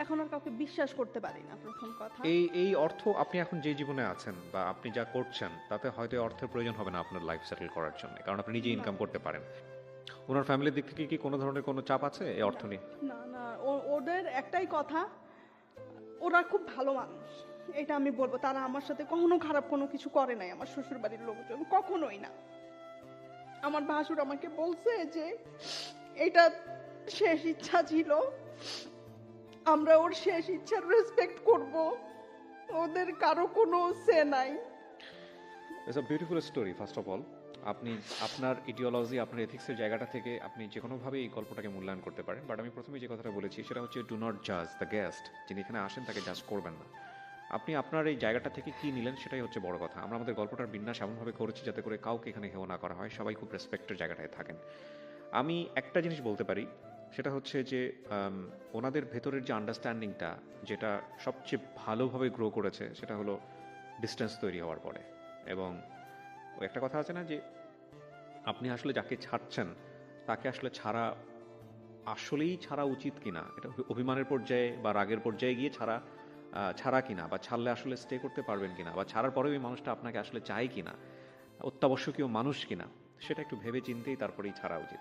এখন আর কাউকে বিশ্বাস করতে পারি না, প্রথম কথা। এই অর্থ আপনি এখন যে জীবনে আছেন বা আপনি যা করছেন তাতে হয়তো এই অর্থের প্রয়োজন হবে না আপনার লাইফ সেটেল করার জন্য, কারণ আপনি নিজে ইনকাম করতে পারেন। ওনার ফ্যামিলির দিক থেকে কি কোনো ধরনের কোনো চাপ আছে এই অর্থ নিয়ে? না না, ওদের একটাই কথা, ওরা খুব ভালো মানুষ, এটা আমি বলবো। তারা আমার সাথে কখনো খারাপ কোনো কিছু করে নাই, আমার শ্বশুর বাড়ির লোকজন কখনোই না। আমার ভাসুর আমাকে বলছে যে এটা শেষ ইচ্ছা ছিল, আমরা ওর শেষ ইচ্ছার রেসপেক্ট করব, ওদের কারো কোনো সে নাই। It's a beautiful story. First of all, আপনি আপনার ইডিওলজি, আপনার এথিক্সের জায়গাটা থেকে আপনি যে কোনোভাবে এই গল্পটাকে মূল্যায়ন করতে পারেন, বাট আমি প্রথমে যে কথাটা বলেছি সেটা হচ্ছে ডু নট জাজ দ্য গেস্ট। যিনি এখানে আসেন তাকে জাজ করবেন না। আপনি আপনার এই জায়গাটা থেকে কি নিলেন সেটাই হচ্ছে বড় কথা। আমরা আমাদের গল্পটার বিন্যাস এমনভাবে করেছি যাতে করে কাউকে এখানে হেও না করা হয়, সবাই খুব রেসপেক্টের জায়গাটায় থাকেন। আমি একটা জিনিস বলতে পারি, সেটা হচ্ছে যে ওনাদের ভেতরের যে আন্ডারস্ট্যান্ডিংটা, যেটা সবচেয়ে ভালোভাবে গ্রো করেছে, সেটা হলো ডিস্টেন্স তৈরি হওয়ার পরে। এবং ওই একটা কথা আছে না যে আপনি আসলে যাকে ছাড়ছেন তাকে আসলে ছাড়া আসলেই ছাড়া উচিত কিনা, এটা অভিমানের পর্যায়ে বা রাগের পর্যায়ে গিয়ে ছাড়া কিনা, বা ছাড়লে আসলে স্টে করতে পারবেন কিনা, বা ছাড়ার পরেও এই মানুষটা আপনাকে আসলে চায় কিনা, অত্যাবশ্যকীয় মানুষ কিনা, সেটা একটু ভেবে চিন্তেই তারপরেই ছাড়া উচিত।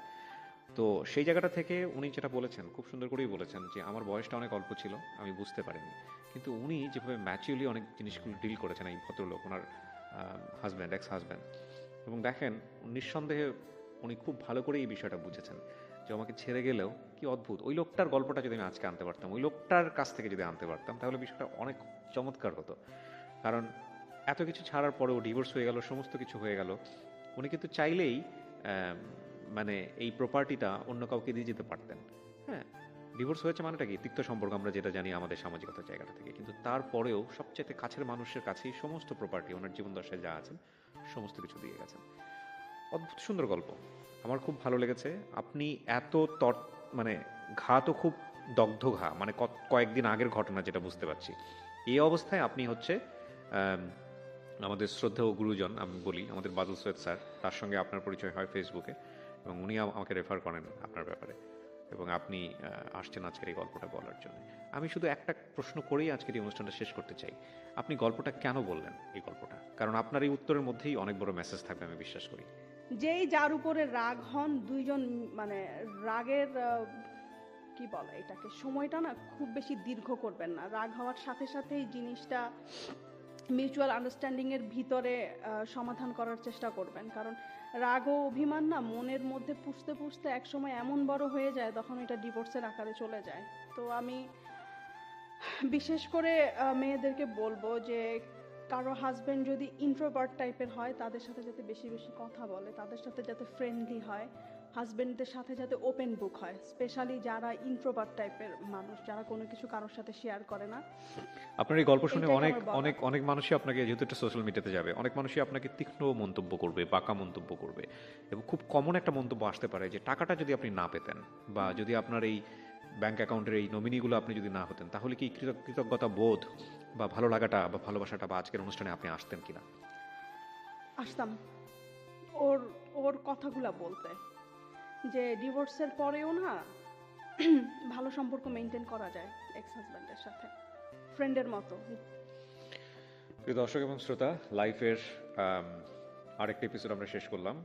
তো সেই জায়গাটা থেকে উনি যেটা বলেছেন, খুব সুন্দর করেই বলেছেন যে আমার বয়সটা অনেক অল্প ছিল, আমি বুঝতে পারিনি। কিন্তু উনি যেভাবে ম্যাচিউরলি অনেক জিনিসগুলো ডিল করেছেন, এই ভদ্রলোক, ওনার হাজব্যান্ড, এক্স হাজব্যান্ড, এবং দেখেন নিঃসন্দেহে উনি খুব ভালো করে এই বিষয়টা বুঝেছেন যে আমাকে ছেড়ে গেলেও কি অদ্ভুত, ওই লোকটার গল্পটা যদি আমি আজকে আনতে পারতাম, ওই লোকটার কাছ থেকে যদি আনতে পারতাম, তাহলে বিষয়টা অনেক চমৎকার হতো। কারণ এত কিছু ছাড়ার পরেও ডিভোর্স হয়ে গেল, সমস্ত কিছু হয়ে গেল, উনি কিন্তু চাইলেই আম, মানে এই প্রপার্টিটা অন্য কাউকে দিয়ে যেতে পারতেন। হ্যাঁ, ডিভোর্স হয়েছে মানেটা কি, তিক্ত সম্পর্ক আমরা যেটা জানি আমাদের সামাজিকতার জায়গাটা থেকে, কিন্তু তারপরেও সবচেয়ে কাছের মানুষের কাছেই সমস্ত প্রপার্টি, ওনার জীবন দশায় যা আছেন সমস্ত কিছু দিয়ে গেছেন। অদ্ভুত সুন্দর গল্প, আমার খুব ভালো লেগেছে। আপনি এত মানে ঘা তো খুব দগ্ধ ঘা, মানে কয়েকদিন আগের ঘটনা যেটা বুঝতে পারছি, এই অবস্থায় আপনি হচ্ছে আম, আমাদের শ্রদ্ধেয় গুরুজন, আমি বলি আমাদের বাদল সৈয়দ স্যার, তার সঙ্গে আপনার পরিচয় হয় ফেসবুকে, এবং উনি আমাকে রেফার করেন আপনার ব্যাপারে, এবং আপনি আসছেন আজকের এই গল্পটা বলার জন্য। আমি শুধু একটা প্রশ্ন করেই আজকের এই অনুষ্ঠানটা শেষ করতে চাই, আপনি গল্পটা কেন বললেন এই গল্পটা? কারণ আপনার এই উত্তরের মধ্যেই অনেক বড় মেসেজ থাকবে আমি বিশ্বাস করি। যেই যার উপরে রাগ হন, দুইজন মানে রাগের কি বলে এটাকে, সময়টা না খুব বেশি দীর্ঘ করবেন না। রাগ হওয়ার সাথে সাথেই জিনিসটা মিউচুয়াল আন্ডারস্ট্যান্ডিং এর ভিতরে সমাধান করার চেষ্টা করবেন। কারণ রাগ ও অভিমান না মনের মধ্যে পুষতে পুষতে একসময় এমন বড় হয়ে যায়, তখন এটা ডিভোর্সের আকারে চলে যায়। তো আমি বিশেষ করে মেয়েদেরকে বলবো যে কারো হাজবেন্ড যদি ইন্ট্রোভার্ট টাইপের হয়, তাদের সাথে যাতে বেশি বেশি কথা বলে, তাদের সাথে যাতে ফ্রেন্ডলি হয়, হাজবেন্ডদের সাথে যাতে ওপেন বুক হয়, স্পেশালি যারা ইন্ট্রোভার্ট টাইপের মানুষ, যারা কোনো কিছু কারোর সাথে শেয়ার করে না। আপনার এই গল্প শুনে এইটাই অনেক আমার বলা। অনেক অনেক মানুষই আপনাকে, যেহেতু একটা সোশ্যাল মিডিয়াতে যাবে, অনেক মানুষই আপনাকে তীক্ষ্ণ মন্তব্য করবে, বাঁকা মন্তব্য করবে, এবং খুব কমন একটা মন্তব্য আসতে পারে যে টাকাটা যদি আপনি না পেতেন, বা যদি আপনার এই ব্যাংক অ্যাকাউন্টের এই নমিনিগুলো আপনি যদি না হতেন, তাহলে কি কৃতজ্ঞতা বোধ বা ভালো লাগাটা বা ভালোবাসাটা বা আজকের অনুষ্ঠানে আপনি আসতেন কিনা? আসতাম ওর ওর কথাগুলা বলতে, যে ডিভোর্সের পরেও না ভালো সম্পর্ক মেনটেন করা যায় এক্স হাজব্যান্ডের সাথে, ফ্রেন্ডের মতো। প্রিয় দর্শক এবং শ্রোতা, লাইফের আরেকটা এপিসোড আমরা শেষ করলাম।